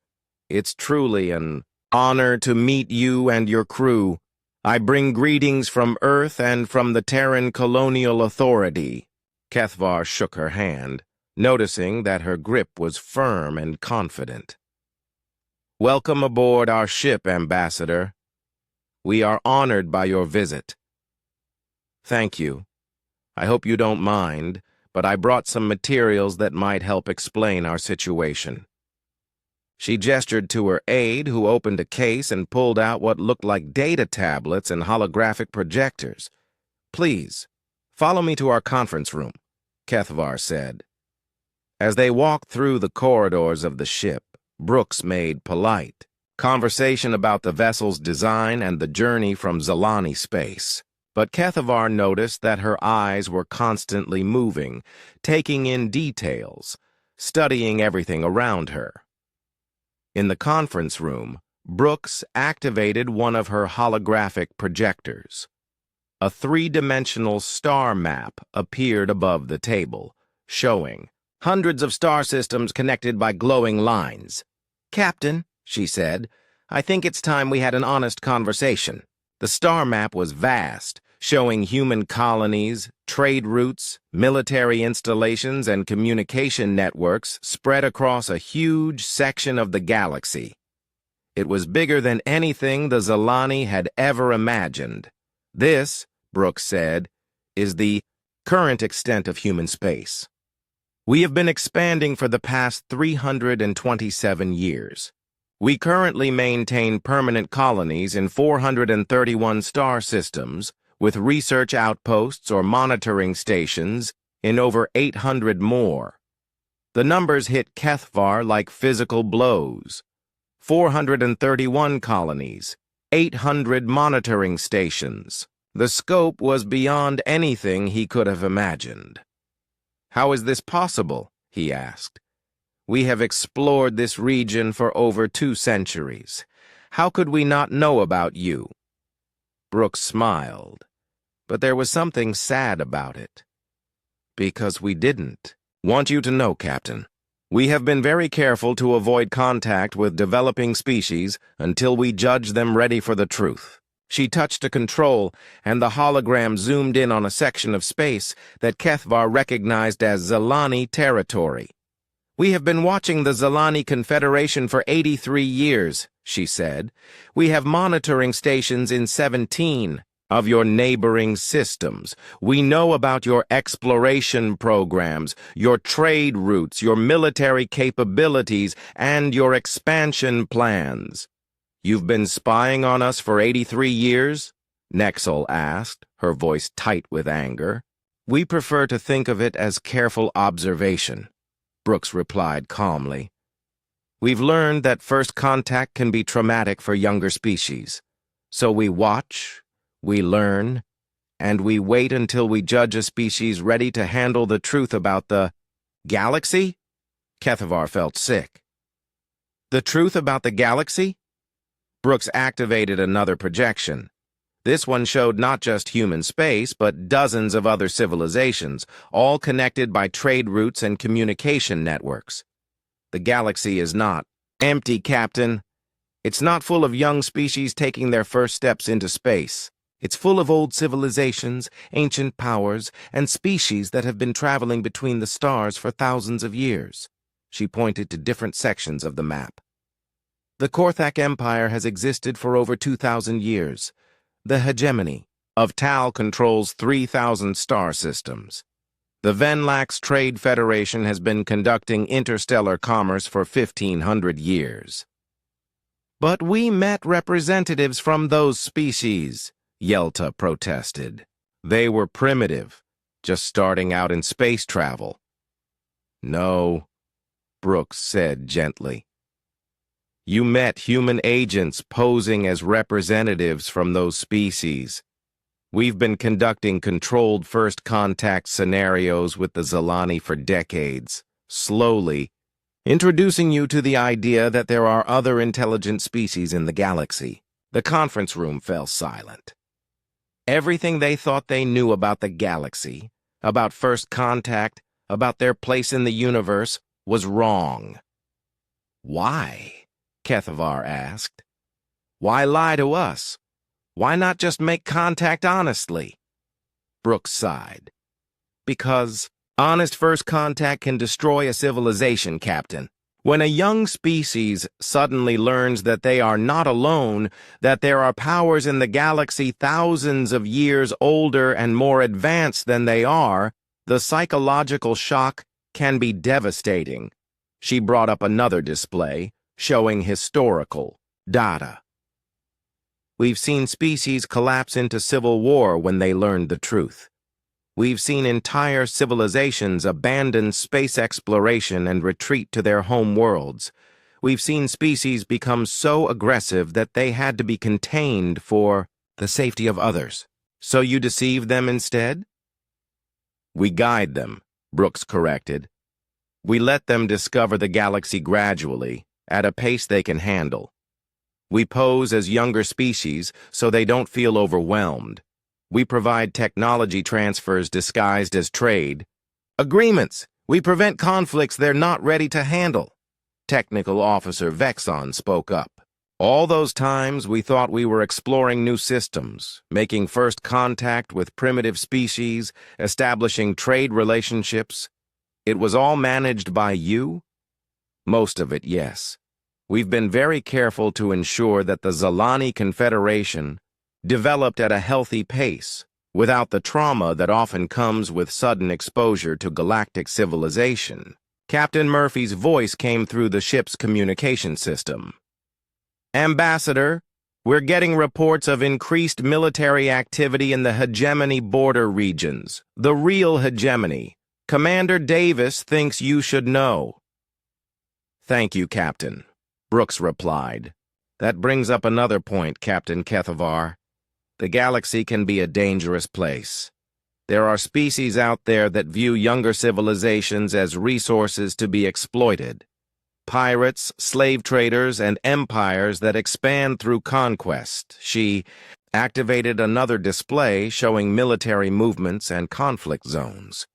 A: "It's truly an honor to meet you and your crew. I bring greetings from Earth and from the Terran Colonial Authority." Kethavar shook her hand, noticing that her grip was firm and confident. "Welcome aboard our ship, Ambassador. We are honored by your visit." "Thank you. I hope you don't mind, but I brought some materials that might help explain our situation." She gestured to her aide, who opened a case and pulled out what looked like data tablets and holographic projectors. "Please, follow me to our conference room," Kethavar said. As they walked through the corridors of the ship, Brooks made polite conversation about the vessel's design and the journey from Zalani space. But Kethavar noticed that her eyes were constantly moving, taking in details, studying everything around her. In the conference room, Brooks activated one of her holographic projectors. A three-dimensional star map appeared above the table, showing hundreds of star systems connected by glowing lines. "Captain," she said, "I think it's time we had an honest conversation." The star map was vast, showing human colonies, trade routes, military installations, and communication networks spread across a huge section of the galaxy. It was bigger than anything the Zalani had ever imagined. "This," Brooks said, "is the current extent of human space. We have been expanding for the past 327 years. We currently maintain permanent colonies in 431 star systems, with research outposts or monitoring stations in over 800 more. The numbers hit Kethvar like physical blows. 431 colonies, 800 monitoring stations. The scope was beyond anything he could have imagined. "How is this possible?" he asked. "We have explored this region for over 2 centuries. How could we not know about you?" Brooks smiled, but there was something sad about it. "Because we didn't. Want you to know, Captain. We have been very careful to avoid contact with developing species until we judge them ready for the truth." She touched a control, and the hologram zoomed in on a section of space that Kethvar recognized as Zalani territory. "We have been watching the Zalani Confederation for 83 years, she said. "We have monitoring stations in 17 of your neighboring systems. We know about your exploration programs, your trade routes, your military capabilities, and your expansion plans." "You've been spying on us for 83 years? Nexel asked, her voice tight with anger. "We prefer to think of it as careful observation," Brooks replied calmly. "We've learned that first contact can be traumatic for younger species. So we watch, we learn, and we wait until we judge a species ready to handle the truth about the galaxy?" Kethvar felt sick. "The truth about the galaxy?" Brooks activated another projection. This one showed not just human space, but dozens of other civilizations, all connected by trade routes and communication networks. "The galaxy is not empty, Captain. It's not full of young species taking their first steps into space. It's full of old civilizations, ancient powers, and species that have been traveling between the stars for thousands of years." She pointed to different sections of the map. "The Korthak Empire has existed for over 2,000 years. The hegemony of Tal controls 3,000 star systems. The Venlax Trade Federation has been conducting interstellar commerce for 1,500 years." "But we met representatives from those species," Yelta protested. "They were primitive, just starting out in space travel." "No," Brooks said gently. "You met human agents posing as representatives from those species. We've been conducting controlled first contact scenarios with the Zalani for decades, slowly introducing you to the idea that there are other intelligent species in the galaxy." The conference room fell silent. Everything they thought they knew about the galaxy, about first contact, about their place in the universe, was wrong. "Why?" Kethvar asked. "Why lie to us? Why not just make contact honestly?" Brooks sighed. "Because honest first contact can destroy a civilization, Captain. When a young species suddenly learns that they are not alone, that there are powers in the galaxy thousands of years older and more advanced than they are, the psychological shock can be devastating." She brought up another display, showing historical data. "We've seen species collapse into civil war when they learned the truth. We've seen entire civilizations abandon space exploration and retreat to their home worlds. We've seen species become so aggressive that they had to be contained for the safety of others. So you deceive them instead?" "We guide them," Brooks corrected. "We let them discover the galaxy gradually, at a pace they can handle. We pose as younger species so they don't feel overwhelmed. We provide technology transfers disguised as trade. Agreements! We prevent conflicts they're not ready to handle." Technical Officer Vexon spoke up. "All those times we thought we were exploring new systems, making first contact with primitive species, establishing trade relationships. It was all managed by you?" "Most of it, yes. We've been very careful to ensure that the Zalani Confederation developed at a healthy pace, without the trauma that often comes with sudden exposure to galactic civilization." Captain Murphy's voice came through the ship's communication system. "Ambassador, we're getting reports of increased military activity in the hegemony border regions, the real hegemony. Commander Davis thinks you should know. Thank you, Captain, Brooks replied. That brings up another point, Captain Kethavar. The galaxy can be a dangerous place. There are species out there that view younger civilizations as resources to be exploited. Pirates, slave traders, and empires that expand through conquest. She activated another display showing military movements and conflict zones.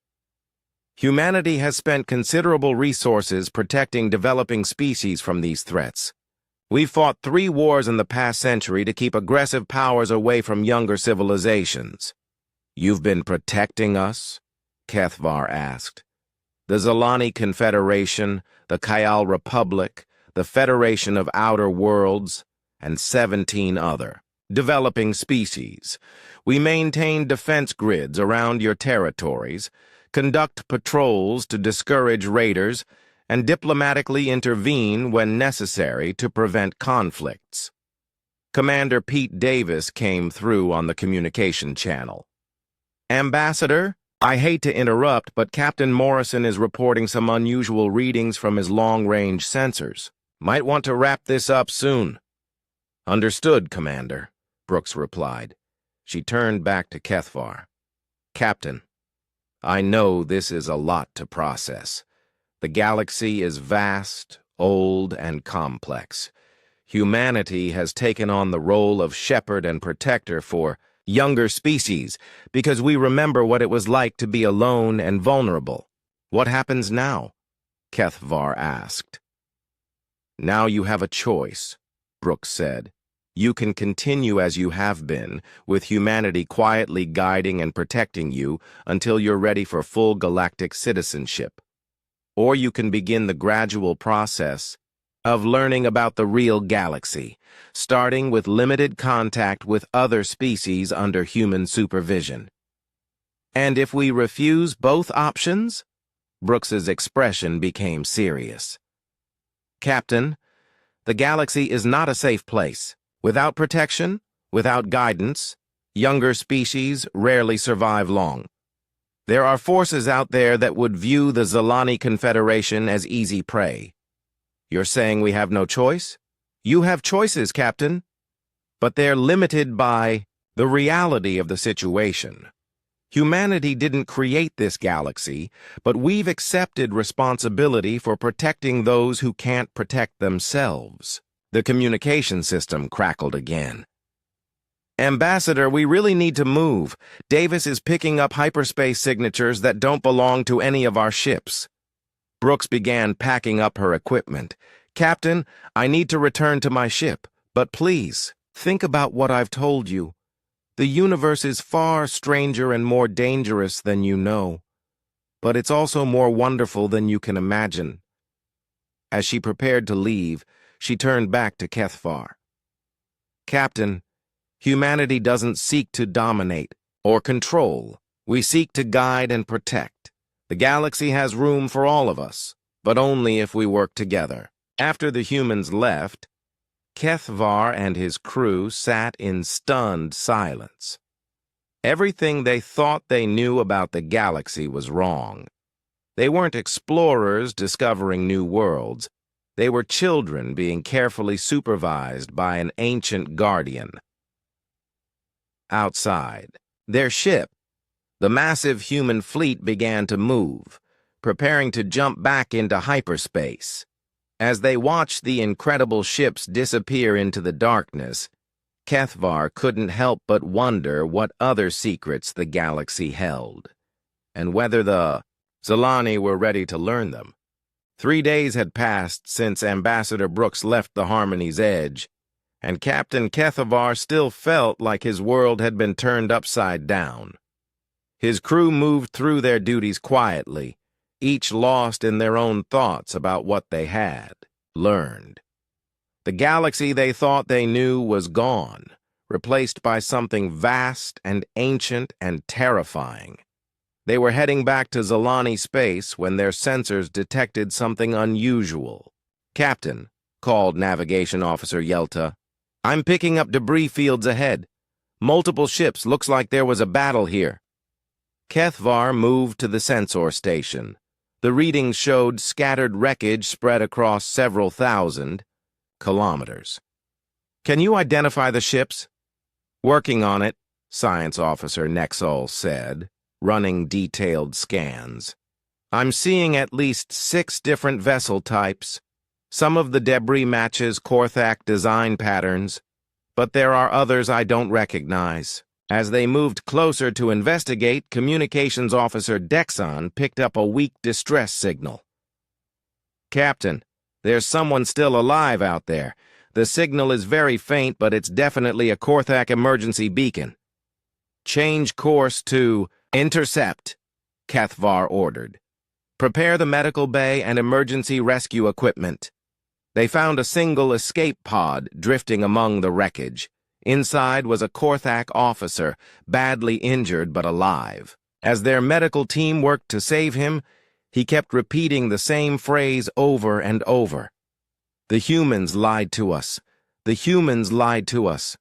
A: Humanity has spent considerable resources protecting developing species from these threats. We've fought 3 wars in the past century to keep aggressive powers away from younger civilizations. You've been protecting us? Kethvar asked. The Zalani Confederation, the Kayal Republic, the Federation of Outer Worlds, and 17 other developing species. We maintain defense grids around your territories, conduct patrols to discourage raiders, and diplomatically intervene when necessary to prevent conflicts. Commander Pete Davis came through on the communication channel. Ambassador, I hate to interrupt, but Captain Morrison is reporting some unusual readings from his long-range sensors. Might want to wrap this up soon. Understood, Commander, Brooks replied. She turned back to Kethvar. Captain, I know this is a lot to process. The galaxy is vast, old, and complex. Humanity has taken on the role of shepherd and protector for younger species because we remember what it was like to be alone and vulnerable. What happens now? Kethvar asked. Now you have a choice, Brooks said. You can continue as you have been, with humanity quietly guiding and protecting you until you're ready for full galactic citizenship. Or you can begin the gradual process of learning about the real galaxy, starting with limited contact with other species under human supervision. And if we refuse both options? Brooks's expression became serious. Captain, the galaxy is not a safe place. Without protection, without guidance, younger species rarely survive long. There are forces out there that would view the Zalani Confederation as easy prey. You're saying we have no choice? You have choices, Captain. But they're limited by the reality of the situation. Humanity didn't create this galaxy, but we've accepted responsibility for protecting those who can't protect themselves. The communication system crackled again. Ambassador, we really need to move. Davis is picking up hyperspace signatures that don't belong to any of our ships. Brooks began packing up her equipment. Captain, I need to return to my ship, but please, think about what I've told you. The universe is far stranger and more dangerous than you know, but it's also more wonderful than you can imagine. As she prepared to leave, she turned back to Kethvar. Captain, humanity doesn't seek to dominate or control. We seek to guide and protect. The galaxy has room for all of us, but only if we work together. After the humans left, Kethvar and his crew sat in stunned silence. Everything they thought they knew about the galaxy was wrong. They weren't explorers discovering new worlds. They were children being carefully supervised by an ancient guardian. Outside, their ship, the massive human fleet, began to move, preparing to jump back into hyperspace. As they watched the incredible ships disappear into the darkness, Kethvar couldn't help but wonder what other secrets the galaxy held, and whether the Zalani were ready to learn them. 3 days had passed since Ambassador Brooks left the Harmony's Edge, and Captain Kethvar still felt like his world had been turned upside down. His crew moved through their duties quietly, each lost in their own thoughts about what they had learned. The galaxy they thought they knew was gone, replaced by something vast and ancient and terrifying. They were heading back to Zalani space when their sensors detected something unusual. Captain, called Navigation Officer Yelta, I'm picking up debris fields ahead. Multiple ships, looks like there was a battle here. Kethvar moved to the sensor station. The readings showed scattered wreckage spread across several thousand kilometers. "Can you identify the ships?" "Working on it," Science Officer Nexol said, running detailed scans. "I'm seeing at least 6 different vessel types. Some of the debris matches Korthak design patterns, but there are others I don't recognize." As they moved closer to investigate, Communications Officer Dexon picked up a weak distress signal. "Captain, there's someone still alive out there. The signal is very faint, but it's definitely a Korthak emergency beacon." "Change course to intercept," Kethvar ordered. "Prepare the medical bay and emergency rescue equipment." They found a single escape pod drifting among the wreckage. Inside was a Korthak officer, badly injured but alive. As their medical team worked to save him, he kept repeating the same phrase over and over. "The humans lied to us. The humans lied to us."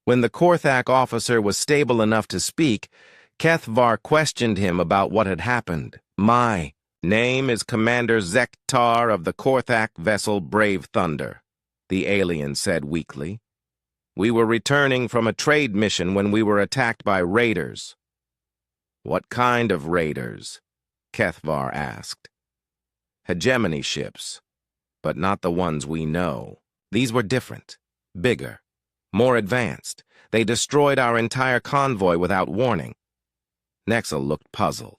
A: When the Korthak officer was stable enough to speak, Kethvar questioned him about what had happened. "My name is Commander Zektar of the Korthak vessel Brave Thunder," the alien said weakly. "We were returning from a trade mission when we were attacked by raiders." "What kind of raiders?" Kethvar asked. "Hegemony ships, but not the ones we know. These were different, bigger, more advanced. They destroyed our entire convoy without warning." Nexel looked puzzled.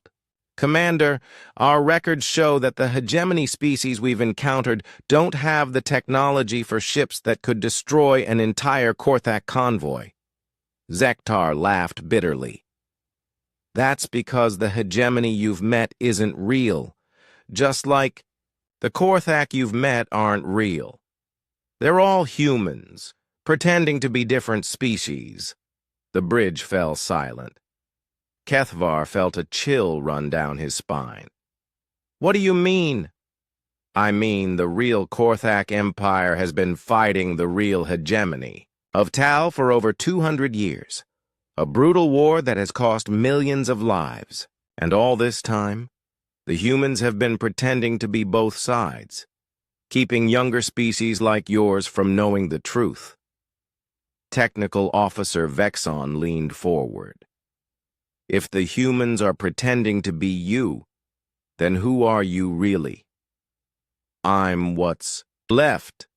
A: "Commander, our records show that the hegemony species we've encountered don't have the technology for ships that could destroy an entire Korthak convoy." Zektar laughed bitterly. "That's because the hegemony you've met isn't real. Just like the Korthak you've met aren't real. They're all humans, pretending to be different species." The bridge fell silent. Kethvar felt a chill run down his spine. "What do you mean?" "I mean the real Korthak Empire has been fighting the real hegemony of Tal for over 200 years. A brutal war that has cost millions of lives. And all this time, the humans have been pretending to be both sides, keeping younger species like yours from knowing the truth." Technical Officer Vexon leaned forward. "If the humans are pretending to be you, then who are you really?" "I'm what's left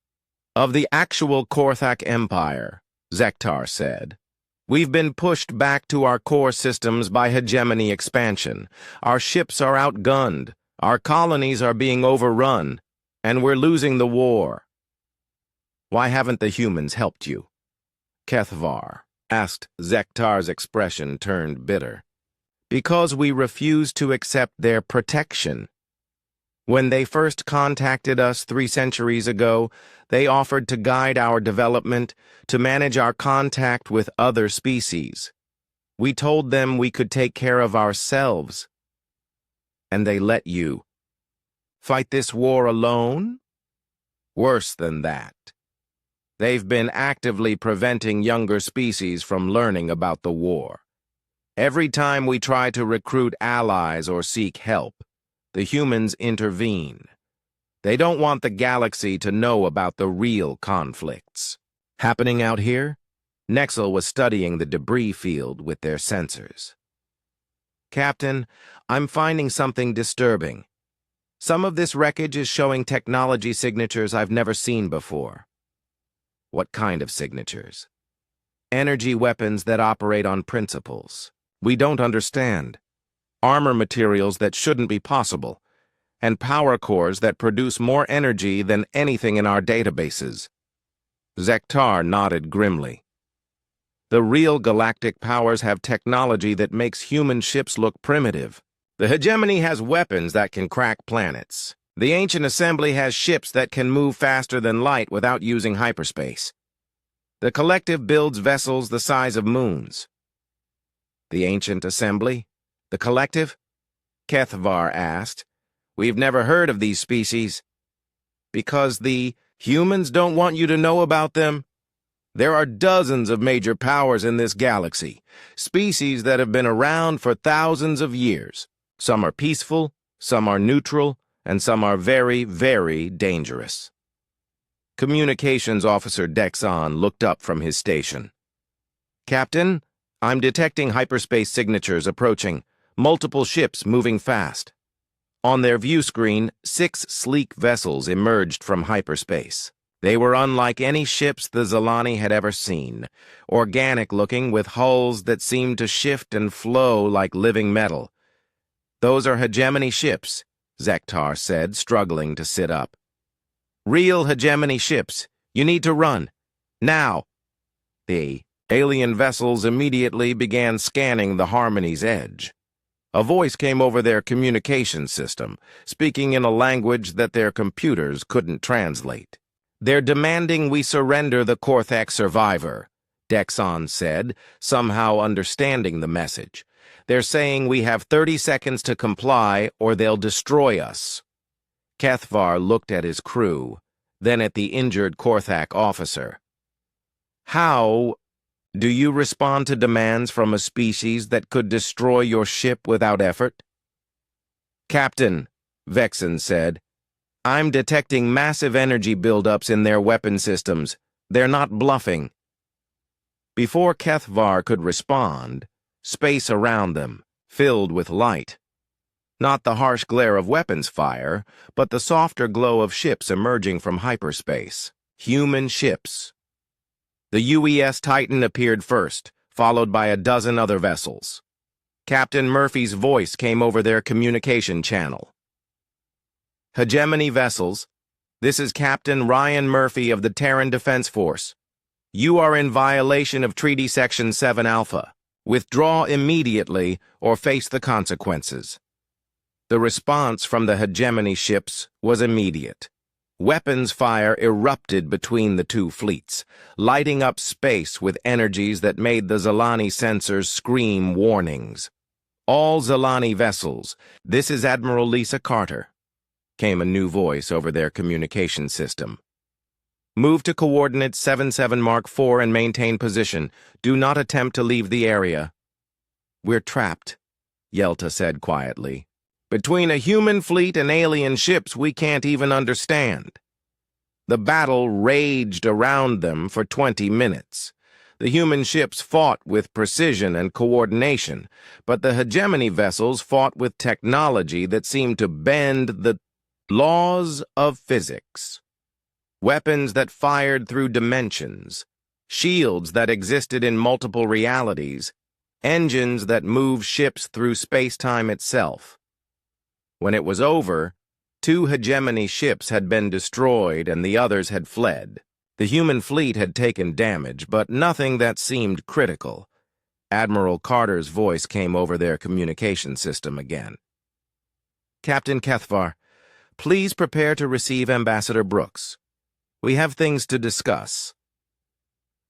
A: of the actual Korthak Empire," Zektar said. "We've been pushed back to our core systems by hegemony expansion. Our ships are outgunned, our colonies are being overrun, and we're losing the war." "Why haven't the humans helped you?" Kethvar asked. Zektar's expression turned bitter. "Because we refuse to accept their protection. When they first contacted us 3 centuries ago, they offered to guide our development, to manage our contact with other species. We told them we could take care of ourselves. And they let you fight this war alone? Worse than that. They've been actively preventing younger species from learning about the war. Every time we try to recruit allies or seek help, the humans intervene. They don't want the galaxy to know about the real conflicts happening out here." Nexel was studying the debris field with their sensors. "Captain, I'm finding something disturbing. Some of this wreckage is showing technology signatures I've never seen before." "What kind of signatures?" "Energy weapons that operate on principles we don't understand. Armor materials that shouldn't be possible, and power cores that produce more energy than anything in our databases." Zektar nodded grimly. "The real galactic powers have technology that makes human ships look primitive. The hegemony has weapons that can crack planets. The Ancient Assembly has ships that can move faster than light without using hyperspace. The Collective builds vessels the size of moons." "The Ancient Assembly? The Collective?" Kethvar asked. "We've never heard of these species." "Because the humans don't want you to know about them?" There are dozens of major powers in this galaxy, species that have been around for thousands of years. Some are peaceful, some are neutral, and some are very, very dangerous. Communications Officer Dexon looked up from his station. Captain, I'm detecting hyperspace signatures approaching, multiple ships moving fast. On their view screen, 6 sleek vessels emerged from hyperspace. They were unlike any ships the Zilani had ever seen, organic-looking with hulls that seemed to shift and flow like living metal. Those are hegemony ships, Zektar said, struggling to sit up. Real hegemony ships. You need to run. Now. The alien vessels immediately began scanning the Harmony's edge. A voice came over their communication system, speaking in a language that their computers couldn't translate. They're demanding we surrender the Korthak survivor, Dexon said, somehow understanding the message. They're saying we have 30 seconds to comply or they'll destroy us. Kethvar looked at his crew, then at the injured Korthak officer. How do you respond to demands from a species that could destroy your ship without effort? Captain, Vexen said, I'm detecting massive energy buildups in their weapon systems. They're not bluffing. Before Kethvar could respond, space around them filled with light. Not the harsh glare of weapons fire, but the softer glow of ships emerging from hyperspace. Human ships. The UES Titan appeared first, followed by a dozen other vessels. Captain Murphy's voice came over their communication channel. Hegemony vessels, this is Captain Ryan Murphy of the Terran Defense Force. You are in violation of Treaty Section 7 Alpha. Withdraw immediately or face the consequences. The response from the hegemony ships was immediate. Weapons fire erupted between the two fleets, lighting up space with energies that made the Zilani sensors scream warnings. All Zilani vessels, this is Admiral Lisa Carter, came a new voice over their communication system. Move to coordinates 77 Mark 4 and maintain position. Do not attempt to leave the area. We're trapped, Yelta said quietly. Between a human fleet and alien ships we can't even understand. The battle raged around them for 20 minutes. The human ships fought with precision and coordination, but the hegemony vessels fought with technology that seemed to bend the laws of physics. Weapons that fired through dimensions, shields that existed in multiple realities, engines that moved ships through space-time itself. When it was over, 2 hegemony ships had been destroyed and the others had fled. The human fleet had taken damage, but nothing that seemed critical. Admiral Carter's voice came over their communication system again. Captain Kethvar, please prepare to receive Ambassador Brooks. We have things to discuss.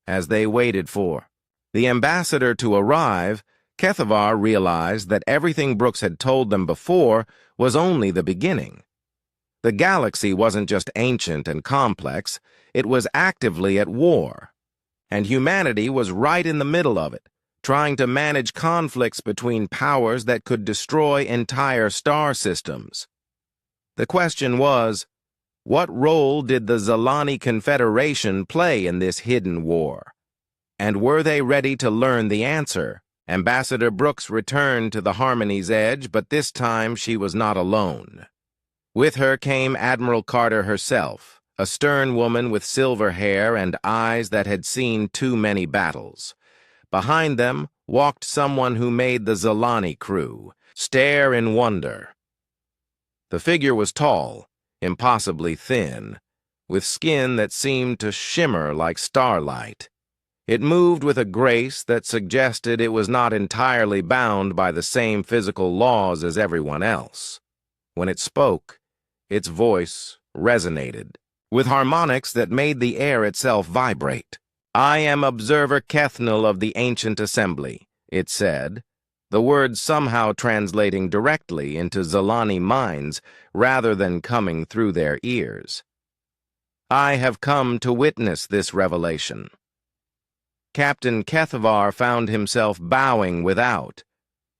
A: As they waited for the ambassador to arrive, Kethvar realized that everything Brooks had told them before was only the beginning. The galaxy wasn't just ancient and complex, it was actively at war. And humanity was right in the middle of it, trying to manage conflicts between powers that could destroy entire star systems. The question was, what role did the Zilani Confederation play in this hidden war? And were they ready to learn the answer? Ambassador Brooks returned to the Harmony's edge, but this time she was not alone. With her came Admiral Carter herself, a stern woman with silver hair and eyes that had seen too many battles. Behind them walked someone who made the Zilani crew stare in wonder. The figure was tall, impossibly thin, with skin that seemed to shimmer like starlight. It moved with a grace that suggested it was not entirely bound by the same physical laws as everyone else. When it spoke, its voice resonated, with harmonics that made the air itself vibrate. I am Observer Kethnel of the Ancient Assembly, it said, the words somehow translating directly into Zilani minds rather than coming through their ears. I have come to witness this revelation. Captain Kethvar found himself bowing without,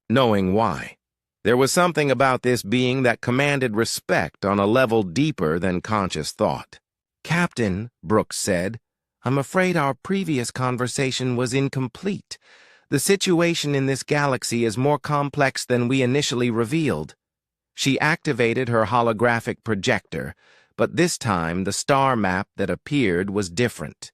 A: knowing why. There was something about this being that commanded respect on a level deeper than conscious thought. "Captain," Brooks said, "I'm afraid our previous conversation was incomplete. The situation in this galaxy is more complex than we initially revealed." She activated her holographic projector, but this time the star map that appeared was different.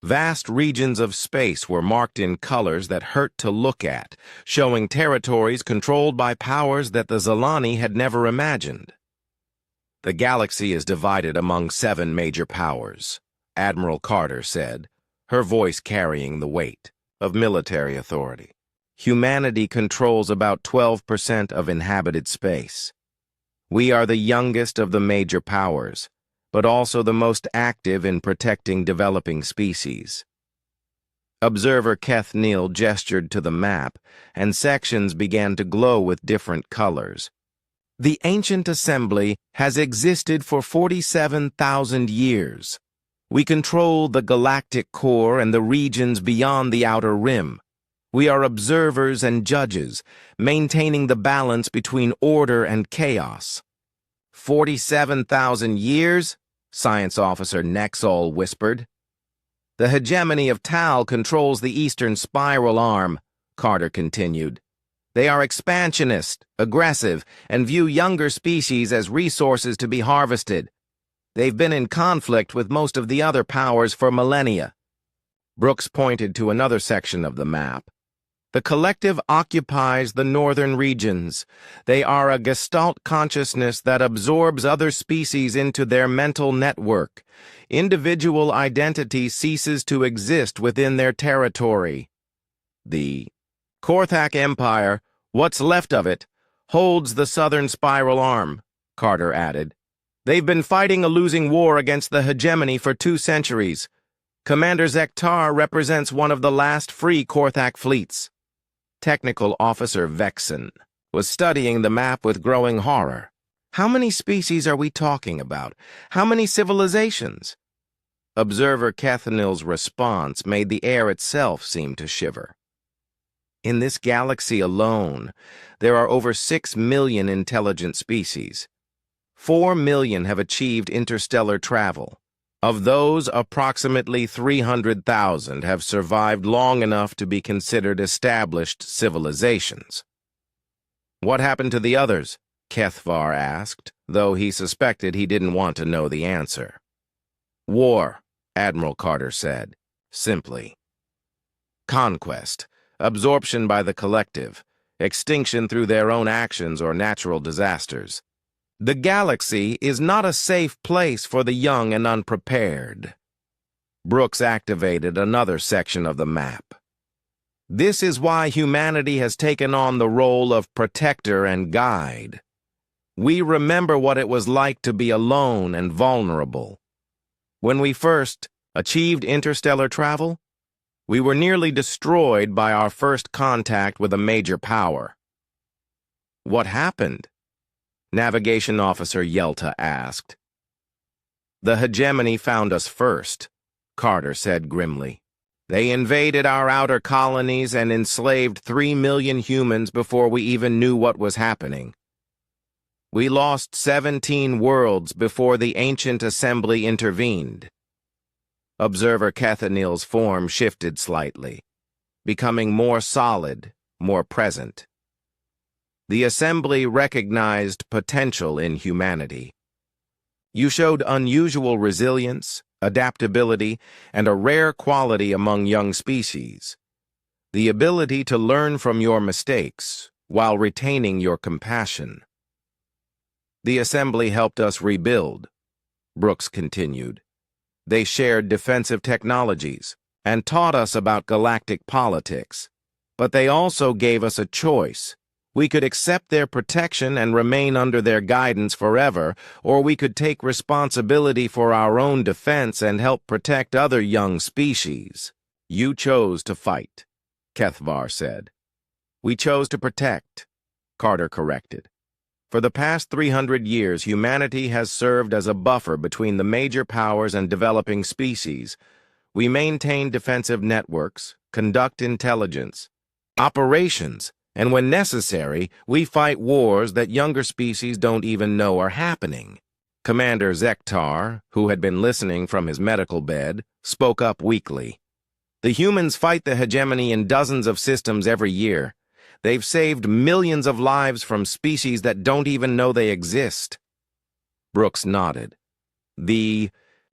A: Vast regions of space were marked in colors that hurt to look at, showing territories controlled by powers that the Zalani had never imagined. "The galaxy is divided among 7 major powers," Admiral Carter said, her voice carrying the weight of military authority. "Humanity controls about 12% of inhabited space. We are the youngest of the major powers, but also the most active in protecting developing species." Observer Keth Neal gestured to the map, and sections began to glow with different colors. "The ancient assembly has existed for 47,000 years. We control the galactic core and the regions beyond the outer rim. We are observers and judges, maintaining the balance between order and chaos." 47,000 years? Science Officer Nexol whispered. "The hegemony of Tal controls the eastern spiral arm," Carter continued. "They are expansionist, aggressive, and view younger species as resources to be harvested. They've been in conflict with most of the other powers for millennia." Brooks pointed to another section of the map. "The collective occupies the northern regions. They are a gestalt consciousness that absorbs other species into their mental network. Individual identity ceases to exist within their territory. The Korthak Empire, what's left of it, holds the southern spiral arm," Carter added. "They've been fighting a losing war against the hegemony for 2 centuries. Commander Zektar represents one of the last free Korthak fleets." Technical Officer Vestan was studying the map with growing horror. "How many species are we talking about? How many civilizations?" Observer Kethnil's response made the air itself seem to shiver. "In this galaxy alone, there are over 6 million intelligent species. 4 million have achieved interstellar travel. Of those, approximately 300,000 have survived long enough to be considered established civilizations." "What happened to the others?" Kethvar asked, though he suspected he didn't want to know the answer. "War," Admiral Carter said, simply. "Conquest, absorption by the collective, extinction through their own actions or natural disasters. The galaxy is not a safe place for the young and unprepared." Brooks activated another section of the map. "This is why humanity has taken on the role of protector and guide. We remember what it was like to be alone and vulnerable. When we first achieved interstellar travel, we were nearly destroyed by our first contact with a major power." "What happened?" Navigation Officer Yelta asked. "The hegemony found us first," Carter said grimly. "They invaded our outer colonies and enslaved 3 million humans before we even knew what was happening. We lost 17 worlds before the ancient assembly intervened." Observer Kethanil's form shifted slightly, becoming more solid, more present. "The assembly recognized potential in humanity. You showed unusual resilience, adaptability, and a rare quality among young species: the ability to learn from your mistakes while retaining your compassion. The assembly helped us rebuild," Brooks continued. "They shared defensive technologies and taught us about galactic politics. But they also gave us a choice. We could accept their protection and remain under their guidance forever, or we could take responsibility for our own defense and help protect other young species." "You chose to fight," Kethvar said. "We chose to protect," Carter corrected. "For the past 300 years, humanity has served as a buffer between the major powers and developing species. We maintained defensive networks, conduct intelligence, operations, and when necessary, we fight wars that younger species don't even know are happening. Commander Zektar, who had been listening from his medical bed, spoke up weakly. The humans fight the hegemony in dozens of systems every year. They've saved millions of lives from species that don't even know they exist. Brooks nodded. The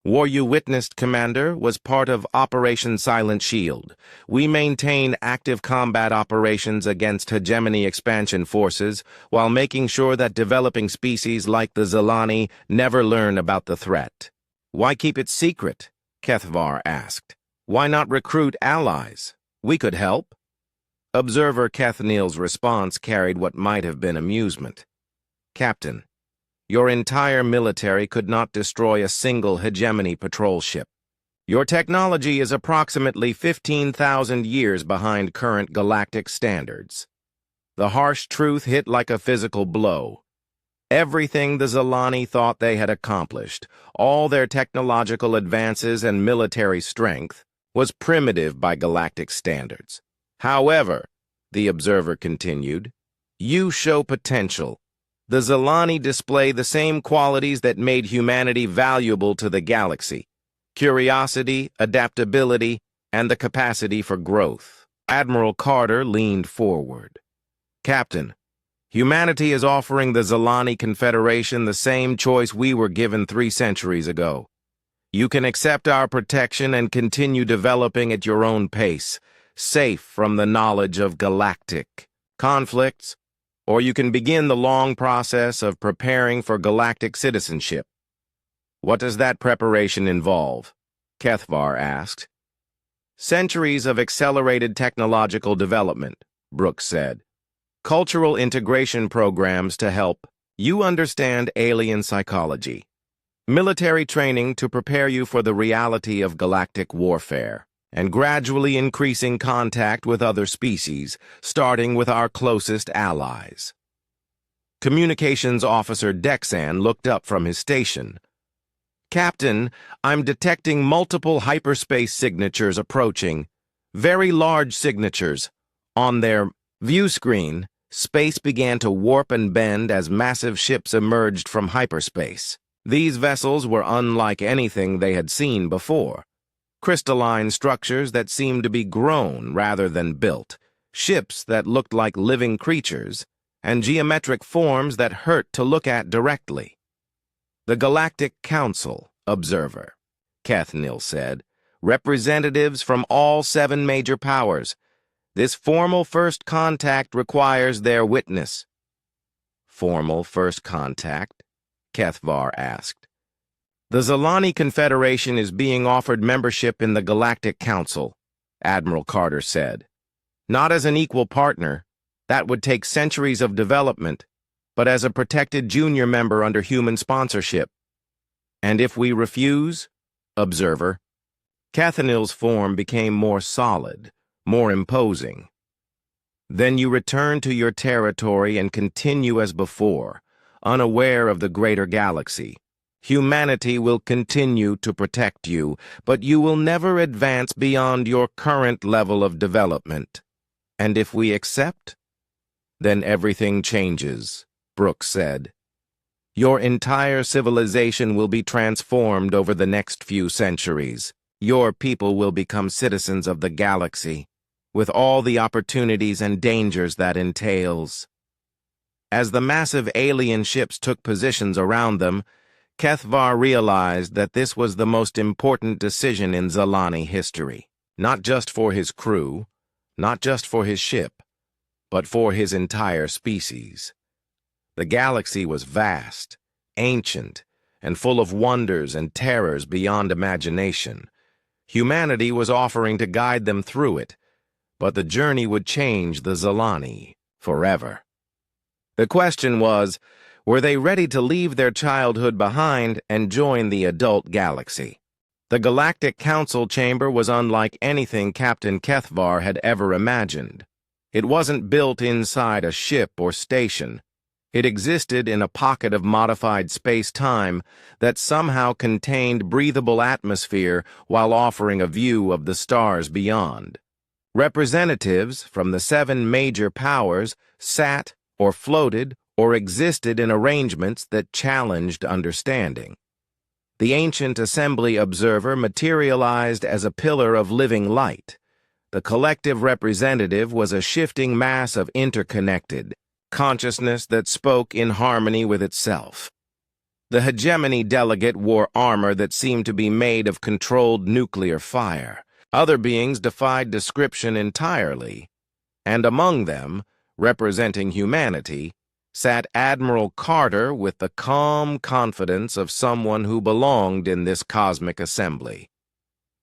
A: war you witnessed, Commander, was part of Operation Silent Shield. We maintain active combat operations against hegemony expansion forces while making sure that developing species like the Zilani never learn about the threat. Why keep it secret? Kethvar asked. Why not recruit allies? We could help. Observer Kethnil's response carried what might have been amusement. Captain, your entire military could not destroy a single hegemony patrol ship. Your technology is approximately 15,000 years behind current galactic standards. The harsh truth hit like a physical blow. Everything the Zilani thought they had accomplished, all their technological advances and military strength, was primitive by galactic standards. However, the observer continued, you show potential. The Zilani display the same qualities that made humanity valuable to the galaxy: curiosity, adaptability, and the capacity for growth. Admiral Carter leaned forward. Captain, humanity is offering the Zilani Confederation the same choice we were given 3 centuries ago. You can accept our protection and continue developing at your own pace, safe from the knowledge of galactic conflicts, or you can begin the long process of preparing for galactic citizenship. What does that preparation involve? Kethvar asked. Centuries of accelerated technological development, Brooks said. Cultural integration programs to help you understand alien psychology. Military training to prepare you for the reality of galactic warfare, and gradually increasing contact with other species, starting with our closest allies. Communications Officer Dexan looked up from his station. Captain, I'm detecting multiple hyperspace signatures approaching, very large signatures. On their view screen, space began to warp and bend as massive ships emerged from hyperspace. These vessels were unlike anything they had seen before. Crystalline structures that seemed to be grown rather than built, ships that looked like living creatures, and geometric forms that hurt to look at directly. The Galactic Council, observer, Kethnil said, representatives from all 7 major powers. This formal first contact requires their witness. Formal first contact? Kethvar asked. The Zilani Confederation is being offered membership in the Galactic Council, Admiral Carter said. Not as an equal partner, that would take centuries of development, but as a protected junior member under human sponsorship. And if we refuse? Observer. Kethnil's form became more solid, more imposing. Then you return to your territory and continue as before, unaware of the greater galaxy. Humanity will continue to protect you, but you will never advance beyond your current level of development. And if we accept, then everything changes, Brooks said. Your entire civilization will be transformed over the next few centuries. Your people will become citizens of the galaxy, with all the opportunities and dangers that entails. As the massive alien ships took positions around them, Kethvar realized that this was the most important decision in Zilani history, not just for his crew, not just for his ship, but for his entire species. The galaxy was vast, ancient, and full of wonders and terrors beyond imagination. Humanity was offering to guide them through it, but the journey would change the Zilani forever. The question was, were they ready to leave their childhood behind and join the adult galaxy? The Galactic Council chamber was unlike anything Captain Kethvar had ever imagined. It wasn't built inside a ship or station. It existed in a pocket of modified space-time that somehow contained breathable atmosphere while offering a view of the stars beyond. Representatives from the 7 major powers sat or floated or existed in arrangements that challenged understanding. The ancient assembly observer materialized as a pillar of living light. The collective representative was a shifting mass of interconnected consciousness that spoke in harmony with itself. The hegemony delegate wore armor that seemed to be made of controlled nuclear fire. Other beings defied description entirely, and among them, representing humanity, sat Admiral Carter with the calm confidence of someone who belonged in this cosmic assembly.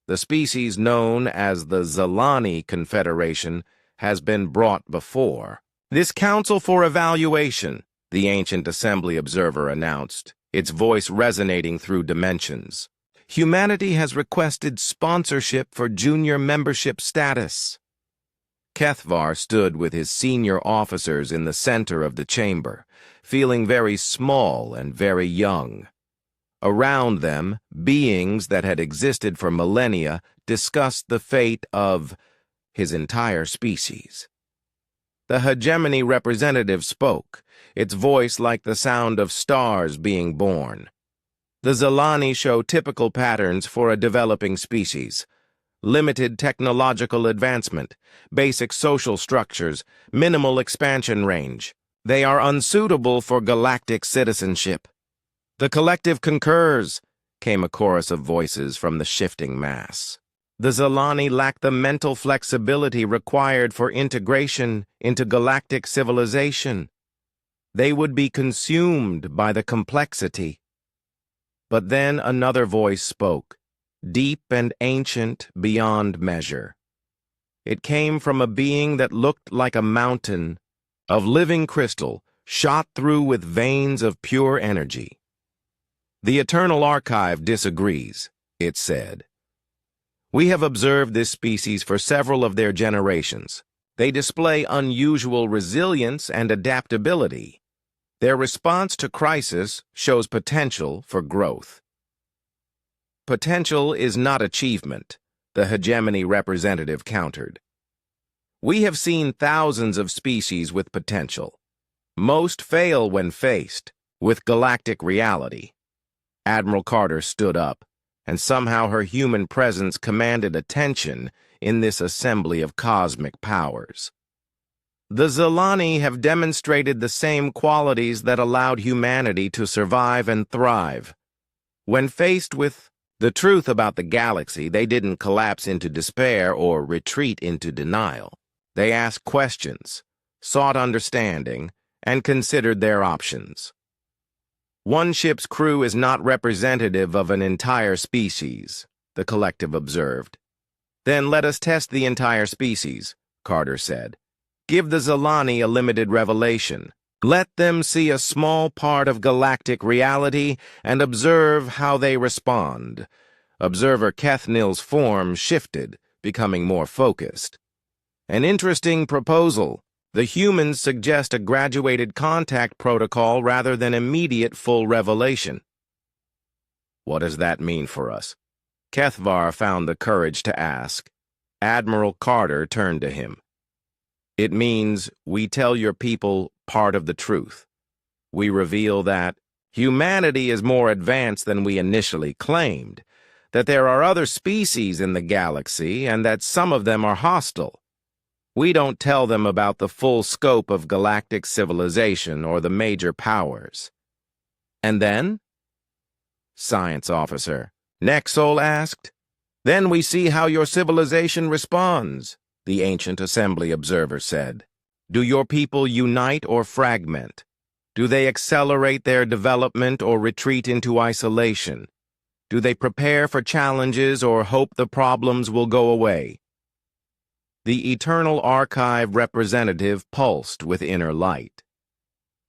A: The species known as the Zalani Confederation has been brought before this council for evaluation, the ancient assembly observer announced, its voice resonating through dimensions. Humanity has requested sponsorship for junior membership status. Kethvar stood with his senior officers in the center of the chamber, feeling very small and very young. Around them, beings that had existed for millennia discussed the fate of his entire species. The hegemony representative spoke, its voice like the sound of stars being born. The Zalani show typical patterns for a developing species. Limited technological advancement, basic social structures, minimal expansion range. They are unsuitable for galactic citizenship. The collective concurs, came a chorus of voices from the shifting mass. The Zalani lack the mental flexibility required for integration into galactic civilization. They would be consumed by the complexity. But then another voice spoke, deep and ancient beyond measure. It came from a being that looked like a mountain of living crystal shot through with veins of pure energy. The Eternal Archive disagrees, it said. We have observed this species for several of their generations. They display unusual resilience and adaptability. Their response to crisis shows potential for growth. Potential is not achievement, the hegemony representative countered. We have seen thousands of species with potential. Most fail when faced with galactic reality. Admiral Carter stood up, and somehow her human presence commanded attention in this assembly of cosmic powers. The Zalani have demonstrated the same qualities that allowed humanity to survive and thrive. When faced with the truth about the galaxy, they didn't collapse into despair or retreat into denial. They asked questions, sought understanding, and considered their options. One ship's crew is not representative of an entire species, the collective observed. Then let us test the entire species, Carter said. Give the Zalani a limited revelation. Let them see a small part of galactic reality and observe how they respond. Observer Kethnil's form shifted, becoming more focused. An interesting proposal. The humans suggest a graduated contact protocol rather than immediate full revelation. What does that mean for us? Kethvar found the courage to ask. Admiral Carter turned to him. It means we tell your people part of the truth. We reveal that humanity is more advanced than we initially claimed, that there are other species in the galaxy and that some of them are hostile. We don't tell them about the full scope of galactic civilization or the major powers. And then? Science officer Nexol asked. Then we see how your civilization responds, the ancient assembly observer said. Do your people unite or fragment? Do they accelerate their development or retreat into isolation? Do they prepare for challenges or hope the problems will go away? The Eternal Archive representative pulsed with inner light.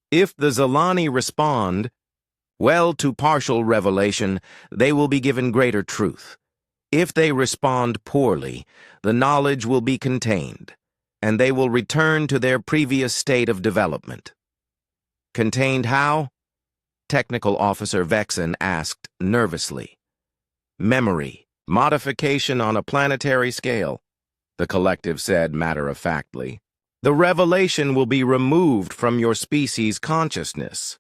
A: If the Zalani respond, well, to partial revelation, they will be given greater truth. If they respond poorly, the knowledge will be contained, and they will return to their previous state of development. Contained how? Technical Officer Vexen asked nervously. Memory, modification on a planetary scale. the collective said matter-of-factly. The revelation will be removed from your species' consciousness.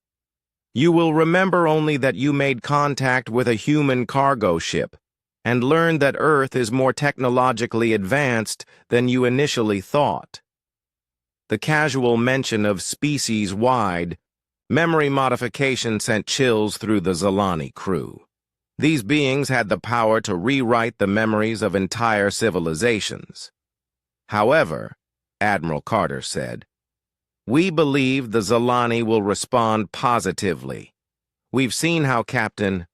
A: You will remember only that you made contact with a human cargo ship and learned that Earth is more technologically advanced than you initially thought. The casual mention of species-wide memory modification sent chills through the Zalani crew. These beings had the power to rewrite the memories of entire civilizations. However, Admiral Carter said, we believe the Zalani will respond positively. We've seen how Captain